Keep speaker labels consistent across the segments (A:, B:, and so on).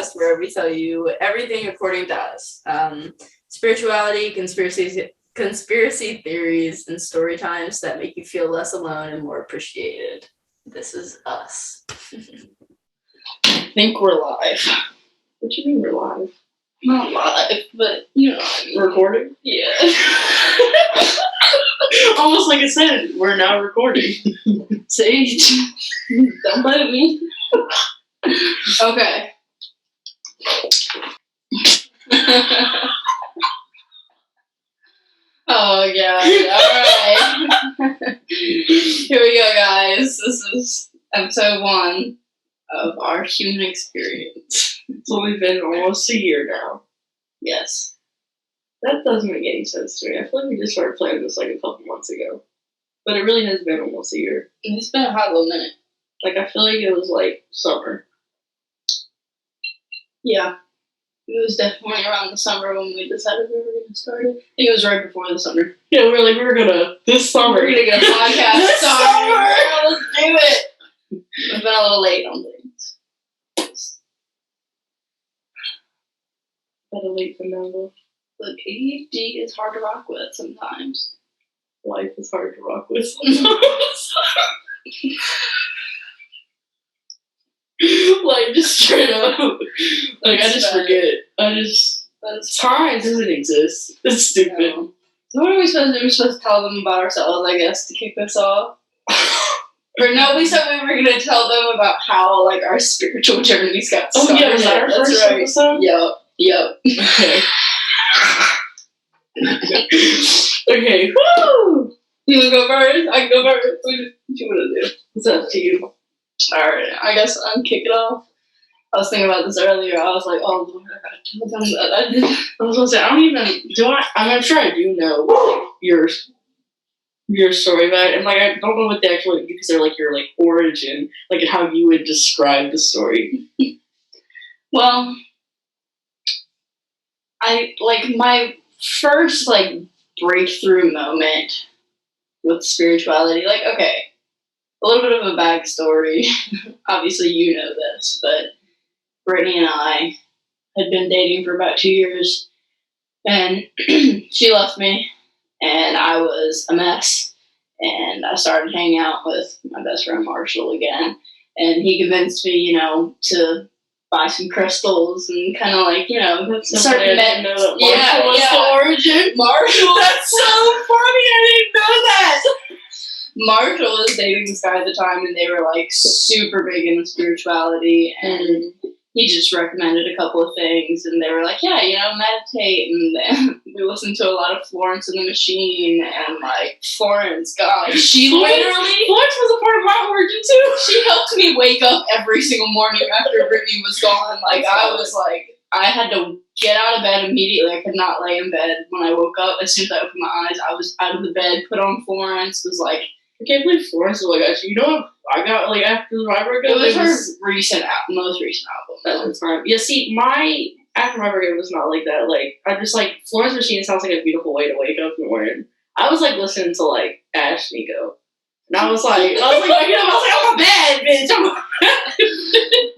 A: podcast where we tell you everything according to us. Spirituality, conspiracy theories, and story times that make you feel less alone and more appreciated. This is us.
B: I think we're live. What do you mean we're live?
A: Not live, but you know what I mean.
B: Recording?
A: Yeah.
B: Almost like I said, we're now recording.
A: Sage, don't bite me. Okay. Oh, God. Alright. Here we go, guys. This is episode 1 of our human experience.
B: It's only been almost a year now.
A: Yes.
B: That doesn't make any sense to me. I feel like we just started planning this like a couple months ago. But it really has been almost a year.
A: It's been a hot little minute.
B: Like, I feel like it was like summer.
A: Yeah. It was definitely around the summer when we decided we were going to start it. I think it was right before the summer.
B: Yeah, we were like, this summer.
A: We're going to get a podcast
B: This
A: started.
B: summer!
A: Yeah, let's do it. We've been a little late on things.
B: Better late than never.
A: Look, ADHD is hard to rock with sometimes.
B: Life is hard to rock with sometimes. Like, just straight up. Like, I just forget. Time doesn't exist. It's stupid.
A: No. So what are we supposed to do? We're supposed to tell them about ourselves, I guess, to kick this off. Or no, we said we were going to tell them about how, like, our spiritual journeys got started.
B: Oh, yeah, was that our first episode?
A: Yep.
B: Okay. Okay, woo!
A: You want to go first? I can go first. What do you want to do?
B: It's up to you.
A: Alright, I guess I'm kicking off. I was thinking about this earlier. I was like, oh, Lord, I gotta tell them that I did.
B: I was gonna say, I'm sure I do know, like, your story about it, and, like, I don't know what they actually, because they're, like, your, like, origin, like, how you would describe the story.
A: Well, my first, like, breakthrough moment with spirituality, like, okay, a little bit of a backstory. Obviously, you know this, but Brittany and I had been dating for about 2 years, and she left me, and I was a mess, and I started hanging out with my best friend Marshall again, and he convinced me, to buy some crystals and kind of like, start
B: Marshall was
A: the origin. Marshall.
B: That's so funny. I didn't know that.
A: Marshall was dating this guy at the time, and they were like super big into spirituality, and he just recommended a couple of things, and they were like, yeah, meditate, and then we listened to a lot of Florence and the Machine, and like Florence, God, Florence
B: was a part of my origin too.
A: She helped me wake up every single morning after Brittany was gone. Like, I was like, I had to get out of bed immediately. I could not lay in bed when I woke up. As soon as I opened my eyes, I was out of the bed, put on Florence, was like,
B: I can't believe Florence was like, you know what I got, like, after my breakup?
A: It was her most recent album.
B: That's fine. Yeah, see, after my breakup was not like that. Like, I just, like, Florence Machine sounds like a beautiful way to wake up in the morning. I was, like, listening to, like, Ash Nico. And I was like, I'm a bad bitch.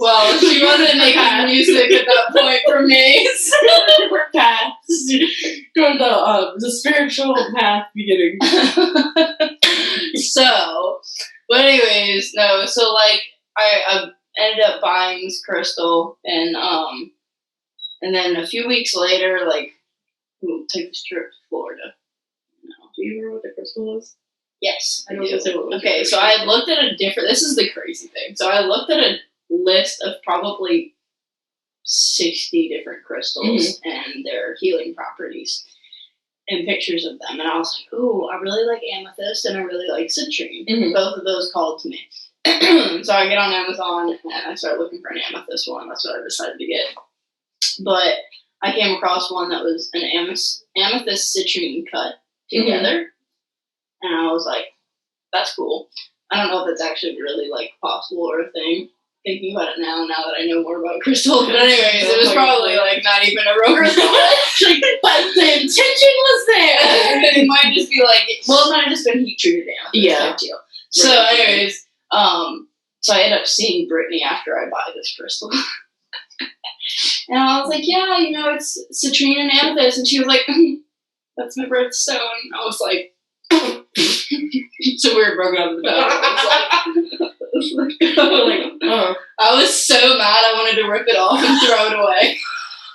A: Well, she wasn't making music at that point for me.
B: Different paths. Going the spiritual path beginning.
A: But anyways, no, so, like, I ended up buying this crystal, and then a few weeks later, like, we'll take this trip to Florida.
B: No. Do you remember what the crystal was?
A: Yes, I do.
B: What
A: okay, so I looked at this is the crazy thing. So I looked at a list of probably 60 different crystals and their healing properties and pictures of them. And I was like, ooh, I really like amethyst and I really like citrine. Both of those called to me. So I get on Amazon and I start looking for an amethyst one. That's what I decided to get. But I came across one that was an amethyst citrine cut together. And I was like, that's cool. I don't know if it's actually really, like, possible or a thing. Thinking about it now that I know more about crystals. But anyways, it was probably, like, not even a real crystal.
B: But the intention was there.
A: It might just be, like, it might have just been heat treated amethyst.
B: Yeah.
A: Deal. So, anyways, so I ended up seeing Brittany after I buy this crystal. And I was like, yeah, it's citrine and amethyst. And she was like, that's my birthstone. I was like, so we were broken up in the bed. I was so mad I wanted to rip it off and throw it away.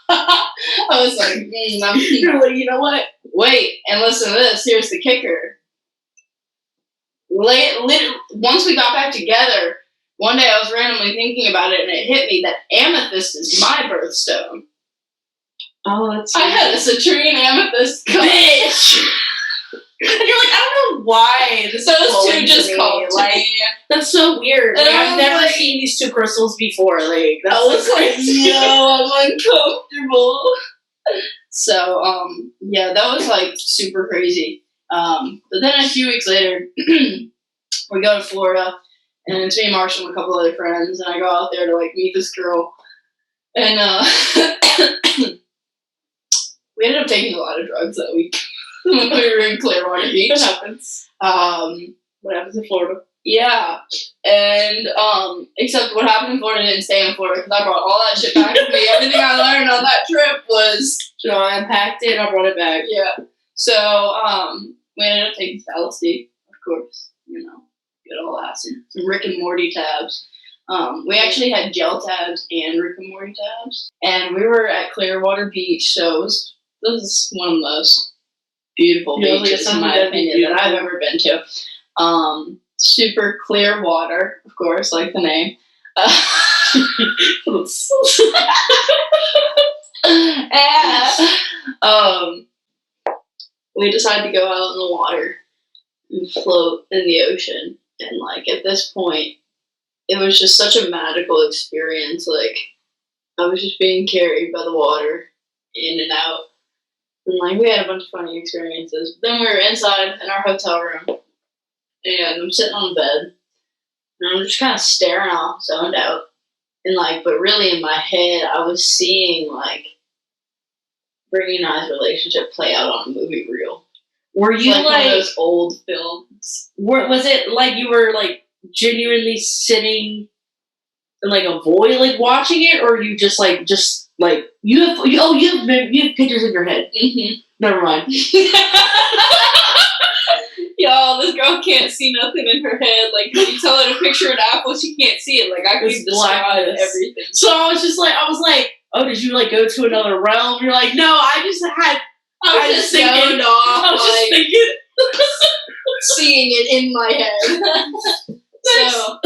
A: I was like,
B: You're like, you know what?
A: Wait, and listen to this. Here's the kicker. Once we got back together, one day I was randomly thinking about it, and it hit me that amethyst is my birthstone.
B: Oh, that's
A: I had a citrine amethyst.
B: Bitch! And you're like, I don't know why this
A: those two just called to me.
B: That's so weird.
A: And
B: I've never seen these two crystals before. Like, that's
A: I was like, no, I'm uncomfortable. So, yeah, that was like super crazy. But then a few weeks later, we go to Florida, and it's me and Marshall and a couple other friends, and I go out there to like meet this girl, and we ended up taking a lot of drugs that week when we were in Clearwater Beach.
B: What happens? What happens in Florida?
A: Yeah, and except what happened in Florida didn't stay in Florida because I brought all that shit back with me. Everything I learned on that trip was,
B: I unpacked it, I brought it back.
A: Yeah. So we ended up taking LSD, of course. Good old acid. Some Rick and Morty tabs. We actually had gel tabs and Rick and Morty tabs, and we were at Clearwater Beach. So this is one of the most beautiful beaches, in my opinion, that I've ever been to. Super clear water, of course, like the name. We decided to go out in the water and float in the ocean. And, like, at this point, it was just such a magical experience. Like, I was just being carried by the water, in and out. And, like, we had a bunch of funny experiences. Then we were inside in our hotel room, and I'm sitting on the bed, and I'm just kind of staring off, zoned out. And, like, but really in my head, I was seeing, like, Brittany and I's relationship play out on a movie reel.
B: Were you like
A: one of those old films?
B: Was it like you were like genuinely sitting in like a void, like watching it, or you just like you have pictures in your head?
A: Mm-hmm.
B: Never mind.
A: Y'all, this girl can't see nothing in her head. Like, if you tell her to picture an apple, she can't see it. Like, I can describe everything.
B: So I was like, oh, did you like go to another realm? You're like, no, I was just thinking,
A: seeing it in my head. So,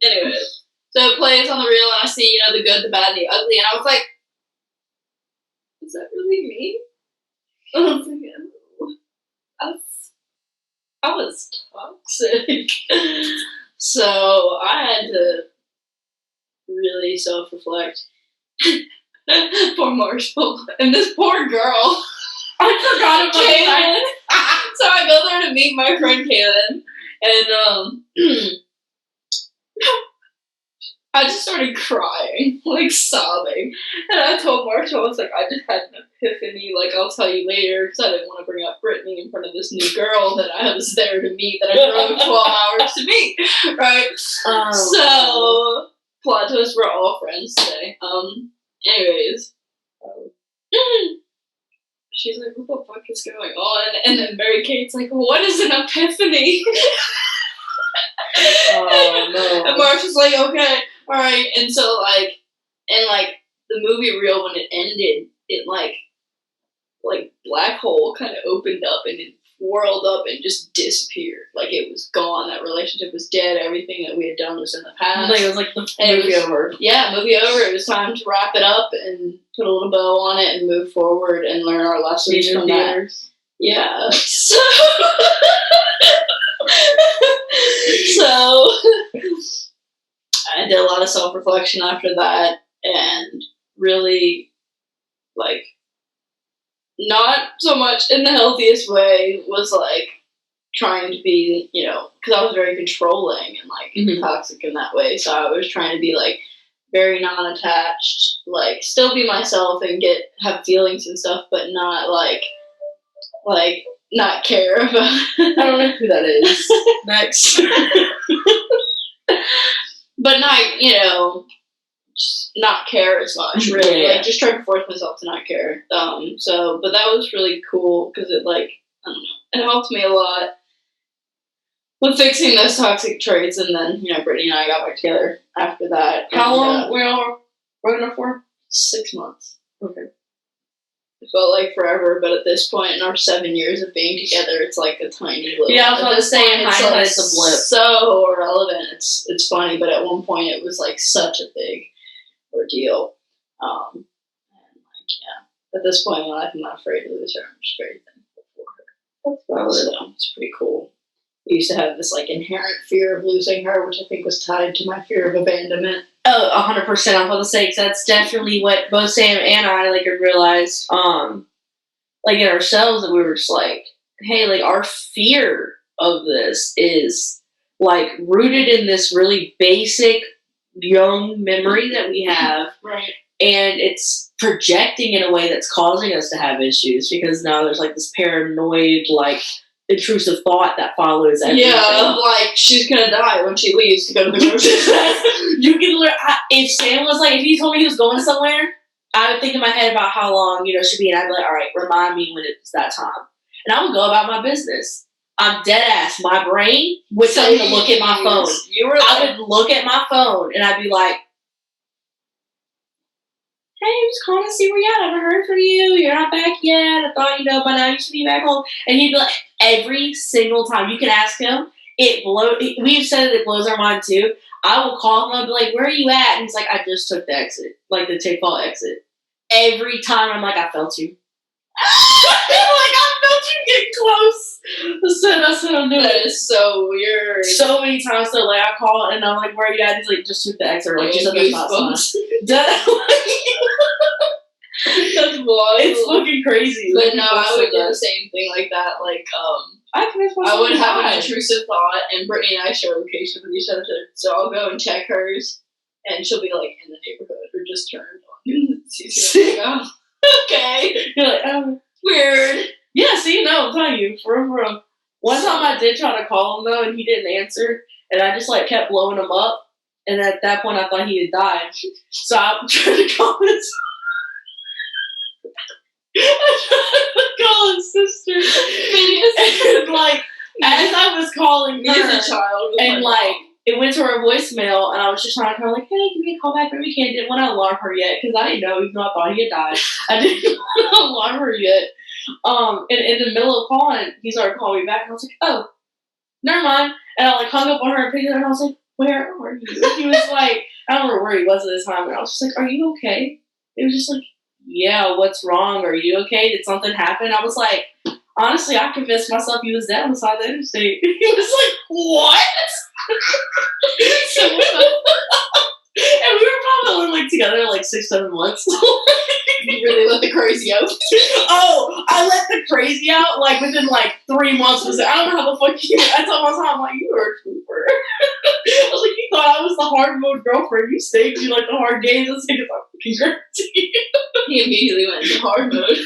A: anyways, so it plays on the reel, and I see, the good, the bad, and the ugly, and I was like, is that really me? I was like, I was toxic. So I had to really self-reflect. Poor Marshall. And this poor girl. I forgot about Kaylin. So I go there to meet my friend Kaylin. And I just started crying, like sobbing. And I told Marshall, I was like, I just had an epiphany, like, I'll tell you later, because I didn't want to bring up Brittany in front of this new girl that I was there to meet, that I drove 12 hours to meet, right? So, plot twist, we're all friends today. Anyways. She's like, what the fuck is going on? And then Mary Kate's like, what is an epiphany?
B: Oh, no.
A: And Marshall's like, okay, alright. And so, like, the movie reel, when it ended, it, like black hole kind of opened up and it whirled up and just disappeared. Like, it was gone. That relationship was dead. Everything that we had done was in the past.
B: Like, it was like the movie over.
A: Yeah, movie over. It was time to wrap it up and put a little bow on it and move forward and learn our lessons from that. Yeah. So, I did a lot of self-reflection after that, and really, like, not so much in the healthiest way, was, like, trying to be, because I was very controlling and, like, toxic in that way, so I was trying to be, like, very non-attached, like, still be myself and have feelings and stuff, but not, like, not care about
B: I don't know who that is. Next.
A: But not, just not care as much, really. Like, just try to force myself to not care. But that was really cool because it, like, I don't know, it helped me a lot with fixing those toxic traits. And then, you know, Brittany and I got back together after that.
B: How long were y'all working up for?
A: 6 months.
B: Okay.
A: It felt like forever, but at this point in our 7 years of being together, it's like a tiny little.
B: Yeah, I was about to say, in hindsight, it's a blip.
A: So irrelevant. It's funny, but at one point it was like such a big ordeal. And like, yeah, at this point in my life, I'm not afraid to lose her. I'm just very thankful for her. That's valid. So it's pretty cool. I used to have this like inherent fear of losing her, which I think was tied to my fear of abandonment.
B: Oh, 100%. I'm about to say, because that's definitely what both Sam and I like had realized, like in ourselves, that we were just like, hey, like our fear of this is like rooted in this really basic young memory that we have,
A: right? And
B: it's projecting in a way that's causing us to have issues because now there's like this paranoid, like intrusive thought that follows everything.
A: Yeah, like she's gonna die when she leaves to go to the grocery store.
B: You can learn. If Sam was like, if he told me he was going somewhere, I would think in my head about how long, you know, it should be, and I'd be like, all right, remind me when it's that time, and I would go about my business. I'm dead ass. My brain would tell me to look at my phone. I would look at my phone and I'd be like, hey, I'm just calling to see where you're at. I haven't heard from you. You're not back yet. I thought, you know, by now you should be back home. And he'd be like, every single time. You can ask him. We've said it blows our mind too. I will call him and be like, where are you at? And he's like, I just took the exit. Like the Chick-fil exit. Every time I'm like, I felt you. Like, I felt you get close. That's what I'm doing.
A: That is so weird.
B: So many times, so like I call and I'm like, "Where are you at?" He's like, "Just took the exit." Like, just that's not That's
A: wild.
B: It's fucking crazy.
A: But no, I would do the same thing like that. Like, I would have an intrusive thought, and Brittany and I share location with each other, so I'll go and check hers, and she'll be like in the neighborhood or just turned on. Go. Okay.
B: You're like, oh,
A: weird.
B: Yeah, see, no, I'm telling you, for real. One time I did try to call him, though, and he didn't answer, and I just, like, kept blowing him up, and at that point I thought he had died. So I tried to call his... I tried to call his sister. And, like, as I was calling her,
A: as a child,
B: and, like, it went to her voicemail, and I was just trying to call, like, hey, give me a call back, but we can't. Didn't want to alarm her yet, because I didn't know, even though I thought he had died. I didn't want to alarm her yet. And in the middle of calling, he started calling me back, and I was like, oh, never mind. And I, like, hung up on her and picked it up, and I was like, where are you? And he was like, I don't remember where he was at this time, and I was just like, are you okay? It was just like, yeah, what's wrong? Are you okay? Did something happen? I was like, honestly, I convinced myself he was dead on the side of the interstate. He was like, what? And we were probably only like together like 6-7 months.
A: You really let the crazy out?
B: Oh, I let the crazy out like within like 3 months. I don't know how the fuck I told my mom, I'm like, you were a trooper. I was like, you thought I was the hard mode girlfriend. You stayed through like the hard games. I was like, it's fucking crazy.
A: He immediately went into hard mode.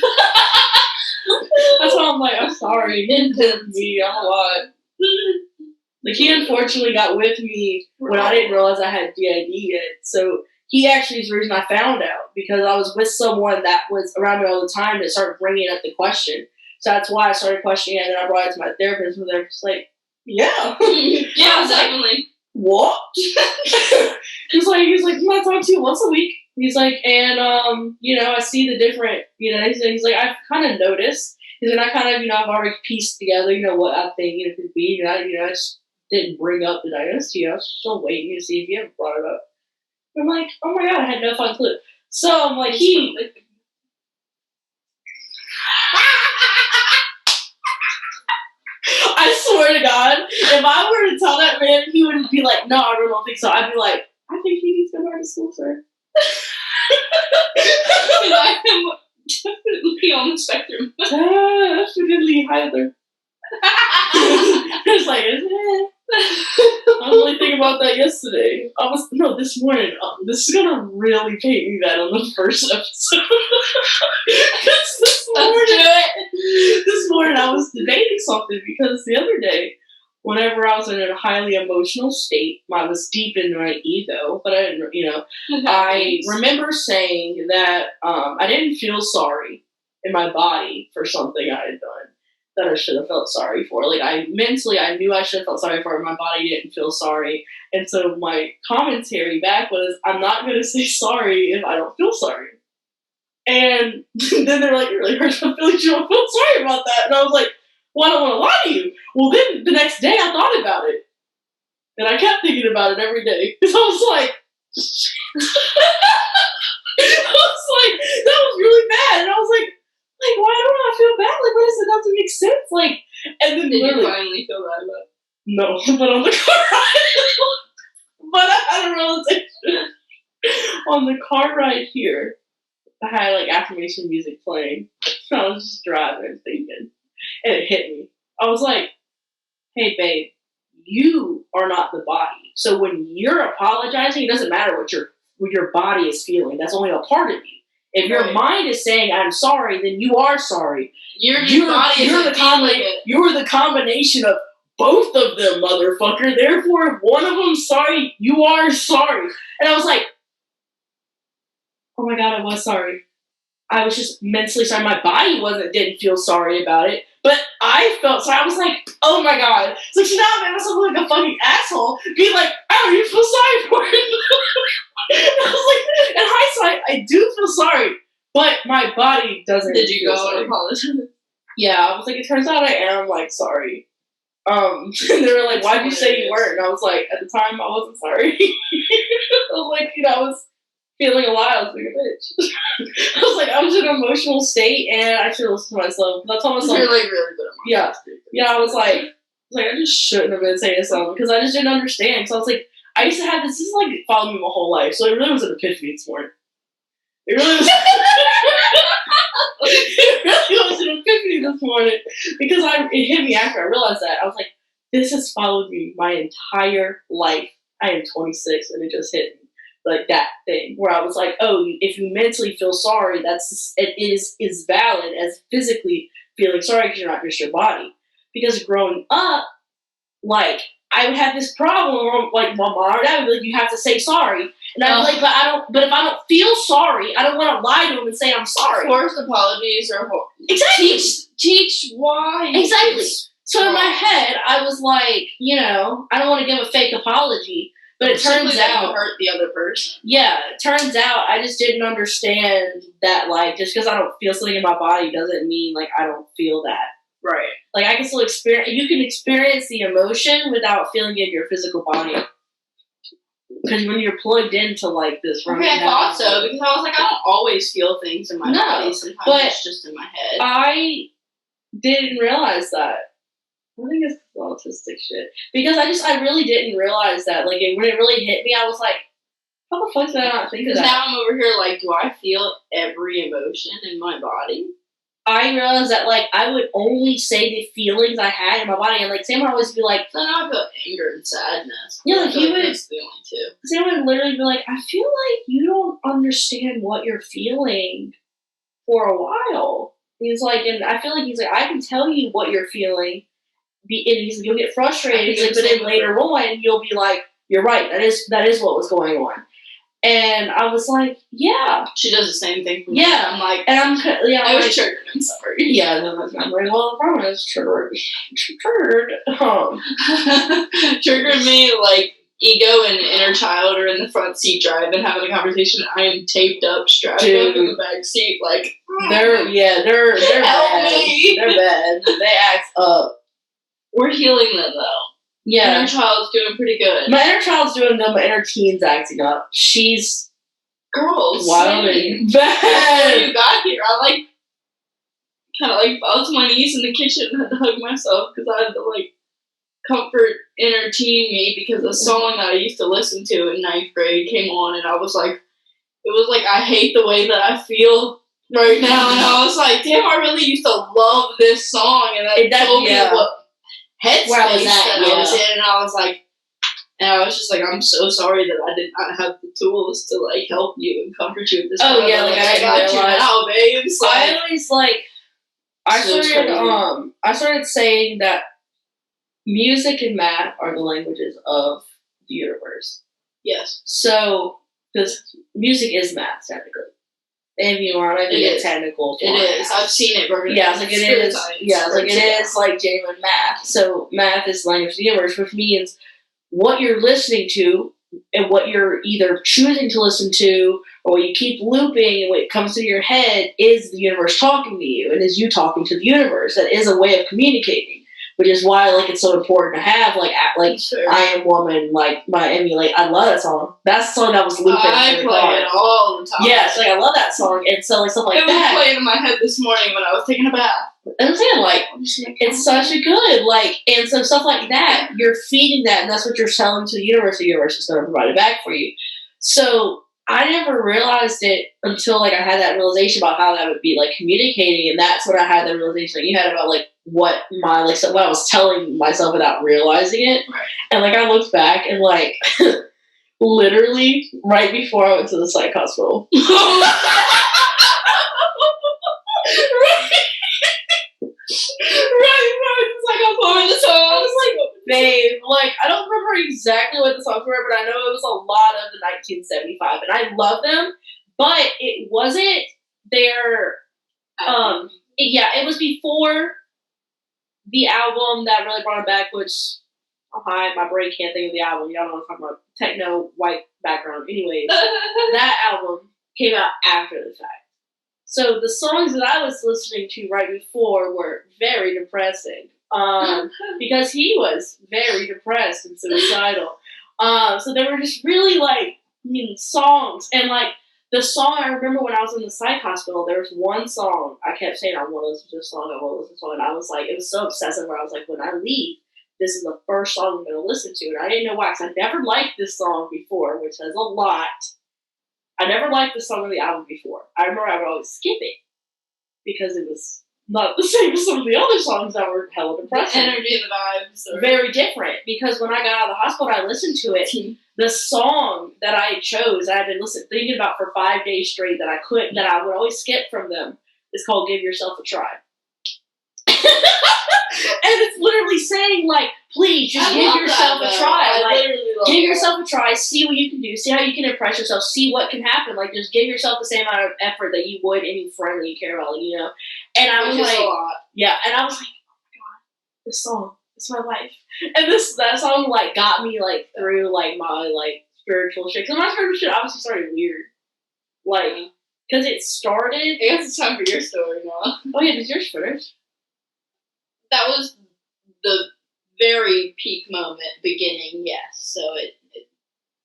B: That's why I'm like, I'm sorry. It didn't me. I'm a lot. Like, he unfortunately got with me when I didn't realize I had DID yet. So he actually is the reason I found out, because I was with someone that was around me all the time that started bringing up the question. So that's why I started questioning it, and then I brought it to my therapist, and they're just like, yeah.
A: Yeah, definitely.
B: What? He's like, I talk to you once a week. He's like, and, you know, I see the different, you know, he's like, I've kind of noticed. He's like, I kind of, you know, I've already pieced together, you know, what I think it could be. And I just didn't bring up the diagnosis. I was still waiting to see if you ever brought it up. I'm like, oh my God, I had no fucking clue. So I'm like, I swear to God, if I were to tell that man, he would be like, no, I really don't think so. I'd be like, I think he needs to go back to school, sir.
A: I am definitely on the spectrum.
B: Definitely either. It's like, I was only thinking about that yesterday. This morning. This is gonna really paint me bad on the first episode. This morning I was debating something, because the other day whenever I was in a highly emotional state, I was deep in my ego, but I didn't, I remember saying that I didn't feel sorry in my body for something I had done that I should have felt sorry for. Like, I knew I should have felt sorry for it, my body didn't feel sorry. And so my commentary back was, I'm not going to say sorry if I don't feel sorry. And then they're like, it really hurts my feelings, you don't feel sorry about that. And I was like, well, I don't want to lie to you. Well, then the next day I thought about it. And I kept thinking about it every day. Because I was like, that was really bad. And I was like, why don't I feel bad? Like, what is it? That doesn't make sense. Like, and then
A: did you finally feel bad about it?
B: No, but on the car ride, but I had a realization. On the car ride here, I had like affirmation music playing. So I was just driving thinking, and it hit me. I was like, hey babe, you are not the body. So when you're apologizing, it doesn't matter what your body is feeling. That's only a part of you. If your mind is saying I'm sorry, then you are sorry. You're the combination of both of them, motherfucker. Therefore, if one of them's sorry, you are sorry. And I was like, oh my God, I was sorry. I was just mentally sorry. My body didn't feel sorry about it, but I felt sorry. I was like, oh my God. So now I made myself look like a fucking asshole, being like, I don't even feel sorry for it. I was like, in hindsight, I do feel sorry, but my body doesn't.
A: Did you go and apologize?
B: Yeah, I was like, it turns out I am like sorry. And they were like, why'd you say you weren't? And I was like, at the time, I wasn't sorry. I was like, I was feeling alive. I was like a bitch. I was like, I was in an emotional state, and I should listen to myself. I told myself,
A: you're like really good at
B: yeah. I was like, I just shouldn't have been saying something because I just didn't understand. So I was like, I used to have this. This is like followed me my whole life. So it really was an epiphany this morning. It really was. It really was an epiphany this morning because it hit me after I realized that. I was like, this has followed me my entire life. I am 26, and it just hit me. Like that thing where I was like, oh, if you mentally feel sorry, it is valid as physically feeling sorry because you're not just your body. Because growing up, like I would have this problem where like my mom or dad would be like, you have to say sorry, and I'd be like, but I don't. But if I don't feel sorry, I don't want to lie to them and say I'm sorry.
A: Forced apologies are
B: exactly
A: teach why
B: exactly. So in my head, I was like, I don't want to give a fake apology. But it turns out
A: you hurt the other person.
B: Yeah, it turns out I just didn't understand that, like, just because I don't feel something in my body doesn't mean, like, I don't feel that.
A: Right.
B: Like, I can still you can experience the emotion without feeling it in your physical body. Because when you're plugged into, like, this...
A: Okay, I thought so, because I was like, I don't always feel things in my body. Sometimes it's just in my head.
B: I didn't realize that. I think it's autistic shit. Because I really didn't realize that. Like, when it really hit me, I was like, how the fuck did I not think of that?
A: Because now I'm over here like, do I feel every emotion in my body?
B: I realized that, like, I would only say the feelings I had in my body. And, like, Sam would always be like...
A: So now I feel anger and sadness.
B: Yeah, like, he would...
A: That's the only two.
B: Sam would literally be like, I feel like you don't understand what you're feeling for a while. He's like, and I feel like he's like, I can tell you what you're feeling. And he's like, you'll get frustrated, but then later on, you'll be like, you're right, that is what was going on. And I was like, yeah.
A: She does the same thing for
B: me. Yeah.
A: I'm like,
B: and
A: I was triggered, I'm sorry.
B: Yeah, I'm like, well, the problem is triggered.
A: Triggered me, like, ego and inner child are in the front seat driving, having a conversation. I am taped up, strapped up in the back seat, like,
B: they're
A: help
B: bad.
A: Me.
B: They're bad. They act up.
A: We're healing them, though.
B: Yeah.
A: Inner child's doing pretty good.
B: My inner child's doing good. My inner teen's acting up. She's...
A: Girls.
B: Wilding.
A: Bad. When you got here, I, like, kind of, like, fell to my knees in the kitchen and had to hug myself because I had to, like, comfort inner teen me because a song that I used to listen to in 9th grade came on and I was like, it was like, I hate the way that I feel right now. And I was like, damn, I really used to love this song. And that told me what headspace I was in, and I was like, and I was just like, I'm so sorry that I did not have the tools to like help you and comfort you at this point.
B: Yeah, like
A: I got you now, babe. So
B: I always like, I started saying that music and math are the languages of the universe.
A: Yes.
B: So, because music is math, technically. If you want to get technical.
A: It is. I've seen it broken
B: down. It is. Yeah, it is like genuine math. So, math is the language of the universe, which means what you're listening to and what you're either choosing to listen to or what you keep looping and what comes through your head is the universe talking to you and is you talking to the universe. That is a way of communicating, which is why it's so important to have sure. I Am Woman by Emmy. I love that song. That's the song that was looping.
A: I play it all the time.
B: Yeah, I love that song, and so stuff like that.
A: It was playing in my head this morning when I was taking a bath.
B: I'm saying, it's such a good, and so stuff like that, you're feeding that, and that's what you're selling to the universe is going to provide it back for you. So, I never realized it until, I had that realization about how that would be, communicating, and that's when I had the realization that you had about, what my, what I was telling myself without realizing it.
A: Right.
B: And, I looked back, and, literally, right before I went to the psych hospital. Right. I'm pouring the song. I was babe, I don't remember exactly what the songs were, but I know it was a lot of the 1975, and I love them, but it wasn't their, it was before the album that really brought it back, which, my brain can't think of the album, y'all know what I'm talking about, techno, white background, anyways, that album came out after the fact. So the songs that I was listening to right before were very depressing, because he was very depressed and suicidal. So they were just really songs, and the song I remember when I was in the psych hospital, there was one song I kept saying I want to listen to this song, and I was it was so obsessive where I was when I leave, this is the first song I'm going to listen to, and I didn't know why, because I never liked this song before, which says a lot. I never liked the song on the album before. I remember I would always skip it because it was not the same as some of the other songs that were hella depressing.
A: The energy and the vibes are
B: very different, because when I got out of the hospital, I listened to it. The song that I chose, I had been thinking about for 5 days straight that I would always skip from them, is called Give Yourself a Try. And it's literally saying, please, just give yourself a try. Give yourself a try, see what you can do, see how you can impress yourself, see what can happen. Just give yourself the same amount of effort that you would any friend that you care about, And I was yeah, and I was oh my god, this song, it's my life. And that song, got me, through, my, spiritual shit. Because my spiritual shit obviously started weird. Because it started...
A: I guess it's time for your story now.
B: Oh yeah, did yours first?
A: That was the very peak moment, beginning, yes. So it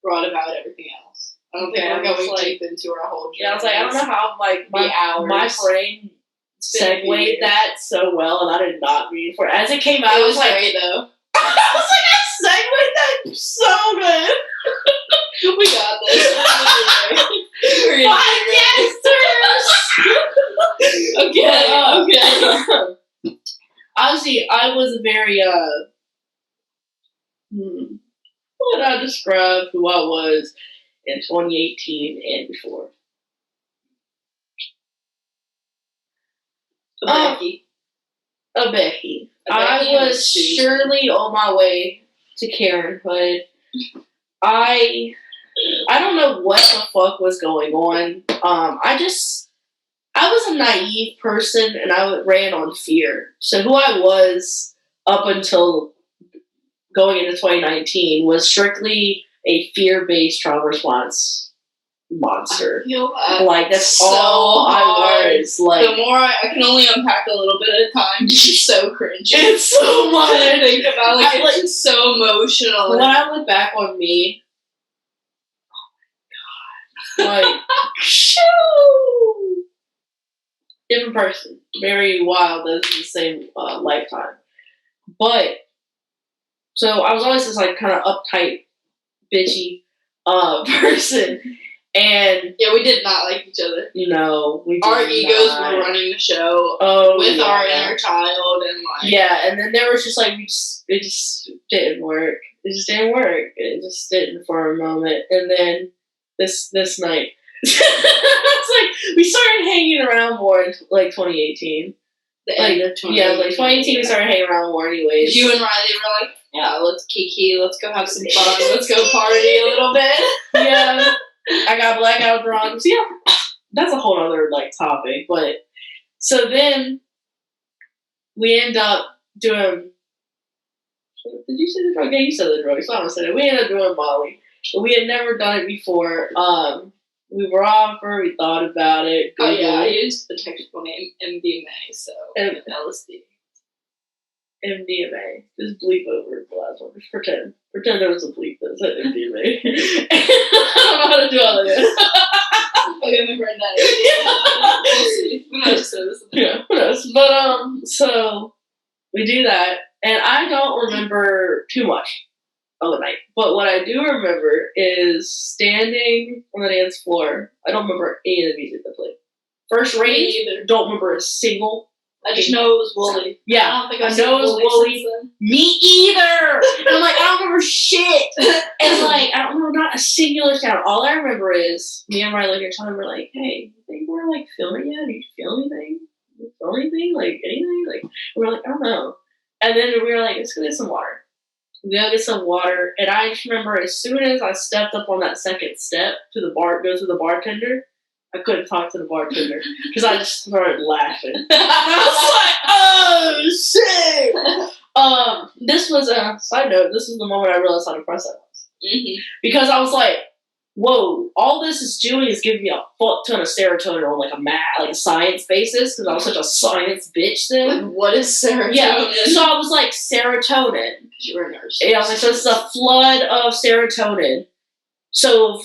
A: brought about everything else. I don't think we're going deep into our whole journey.
B: Yeah, I was I don't know how, my brain segued that so well, and I did not mean for it. As it came out,
A: it was great, though.
B: I was I segued that so good.
A: We got this. We're
B: Okay. Honestly, I was a very, what would I describe who I was in 2018 and before? A Becky. I was surely on my way to Karenhood. I don't know what the fuck was going on. I was a naive person, and I ran on fear. So who I was up until going into 2019 was strictly a fear-based trauma response monster. That's so all hard. I was.
A: The more I can only unpack a little bit at a time. It's so cringy.
B: It's so much
A: to think about. It's just so emotional.
B: When I look back on me, oh my god, shoo! Different person. Very wild. That's the same lifetime. But, so I was always this kind of uptight, bitchy person. And
A: yeah, we did not like each other.
B: No, we did
A: Our egos were running the show with our inner child, and
B: yeah, and then there was just it just didn't work. It just didn't work. It just didn't for a moment. And then this night, it's we started hanging around more in 2018.
A: the end of 2018.
B: Yeah, like 2018 we started hanging around more anyways.
A: You and Riley were like, yeah, let's kiki, let's go have some fun, let's go party a little bit.
B: Yeah. I got blackout drunk. So yeah, that's a whole other like topic. But so then we end up doing. Did you say the drug? Yeah, you said the drug. So I'm gonna say it. We ended up doing Molly. We had never done it before. We were offered. We thought about it.
A: Oh yeah, I used the technical name MDMA. So LSD.
B: MDMA. Just bleep over the last one. Just pretend. Pretend there was a bleep that said MDMA. I don't know how to do all of this.
A: Okay, I'm gonna burn that. We'll see. We might just say this.
B: Yeah, who knows? But so we do that, and I don't remember too much of the night. But what I do remember is standing on the dance floor. I don't remember any of the music that played. First range, don't remember a single.
A: I just know it was Wooly.
B: Yeah,
A: I don't think
B: I know it was Wooly. Me either. And I'm like, I don't remember shit. And like, I don't remember not a singular sound. All I remember is me and Riley each other were like, hey, you think we're like filming yet? Do you feel anything? Do you feel anything? Like anything? Like we're like, I don't know. And then we were like, let's go get some water. We go get some water. And I just remember as soon as I stepped up on that second step to the bar, go to the bartender, I couldn't talk to the bartender because I just started laughing. I was like, oh shit! This was a side note. This was the moment I realized how depressed I was.
A: Mm-hmm.
B: Because I was like, whoa, all this is doing is giving me a fuck ton of serotonin on like a science basis because I was such a science bitch then.
A: Like, what is serotonin?
B: Yeah, so I was like, serotonin. Because
A: you were a nurse.
B: And I was like, so this is a flood of serotonin. So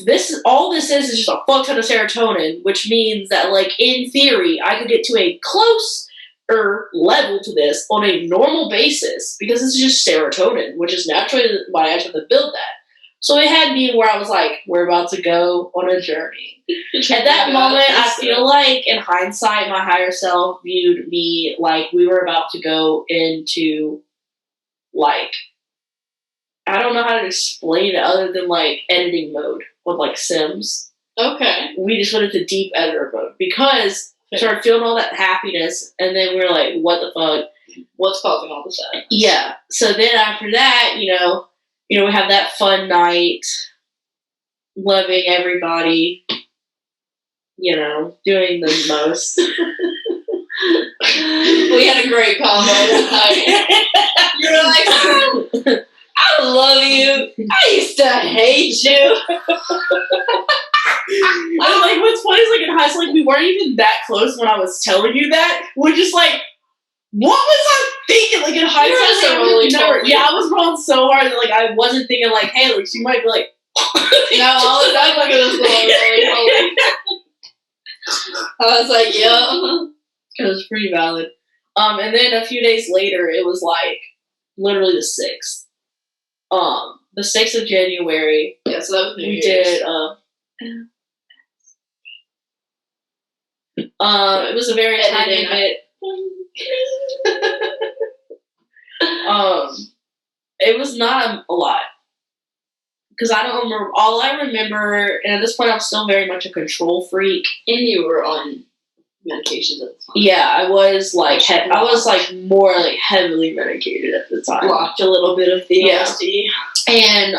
B: all this is just a fuck ton of serotonin, which means that, like, in theory, I could get to a closer level to this on a normal basis because this is just serotonin, which is naturally why I have to build that. So it had me where I was like, we're about to go on a journey. At that moment, I feel like, in hindsight, my higher self viewed me like we were about to go into, like, I don't know how to explain it other than, like, editing mode with, like, Sims.
A: Okay.
B: We just went into deep editor mode because we started feeling all that happiness, and then we were like, what the fuck?
A: What's causing all the sadness?
B: Yeah. So then after that, you know, we have that fun night, loving everybody, doing the most.
A: We had a great combo that night. You were like, I love you. I used to hate you.
B: I'm like, what's funny is, like, in high school, like, we weren't even that close when I was telling you that. We're just like, what was I thinking? Like, in high school, I was rolling so hard that, like, I wasn't thinking, like, hey, like, she might be like,
A: no, all the time, look at this really. I was like, yeah.
B: It was pretty valid. And then a few days later, it was, like, literally the 6th. The 6th of January.
A: Yeah, so that was New Year's.
B: Did, it was a very tiny bit. It was not a lot. Because I don't remember, all I remember, and at this point I'm still very much a control freak.
A: And you were on medications at the time.
B: Yeah, I was like, more like heavily medicated at the time.
A: Blocked a little bit of the LSD.
B: And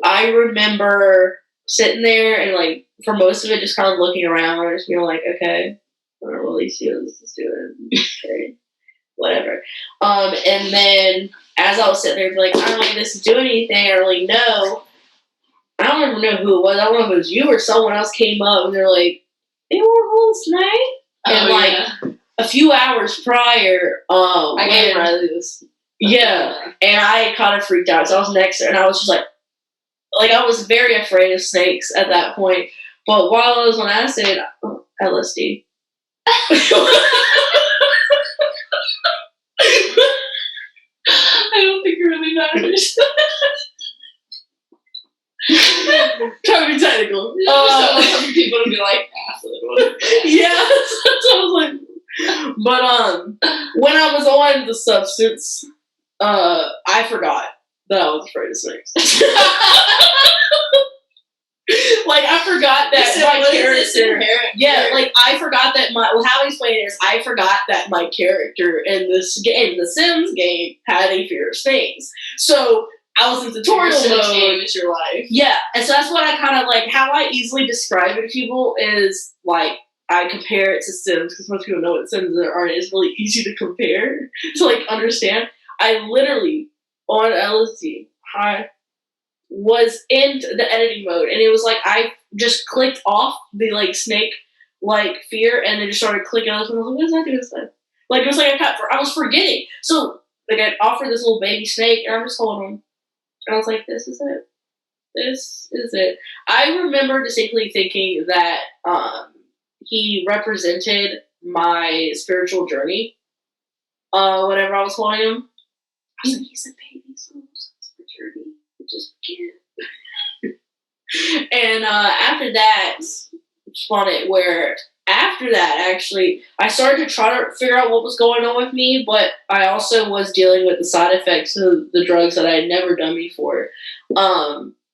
B: I remember sitting there and, like, for most of it, just kind of looking around and just being like, okay, I don't really see what this is doing. Okay, whatever. And then as I was sitting there, like, I don't think this is doing anything. I really know. I don't even know who it was. I don't know if it was you or someone else came up and they're like, they were home tonight? And a few hours prior,
A: I gave Riley this.
B: Yeah, and I kind of freaked out. So I was next to her, and I was just like I was very afraid of snakes at that point. But while I was on acid, LSD.
A: I don't think it really matters.
B: Trying to be technical.
A: Some people would be like, acid.
B: Yeah, that's what I was like. But when I was on the substance, I forgot that I was afraid of snakes. Like, I forgot that my character. Yeah, like, I forgot that how I explain it is, I forgot that my character in this game, the Sims game, had a fear of snakes. So, I was in tutorial mode.
A: Is your life.
B: Yeah, and so that's what I kind of like. How I easily describe it to people is like I compare it to Sims because most people know what Sims are. It's really easy to compare to like understand. I literally on LSD, I was in the editing mode, and it was like I just clicked off the like snake like fear, and then just started clicking on this one. I was like, what does that do this time? Like it was like I was forgetting. So like I offered this little baby snake, and I'm just holding him. And I was like, this is it. This is it. I remember distinctly thinking that he represented my spiritual journey whenever I was holding him. I was like, he's a baby, so it's the journey. It just began. And after that, spun it where after that, actually, I started to try to figure out what was going on with me, but I also was dealing with the side effects of the drugs that I had never done before,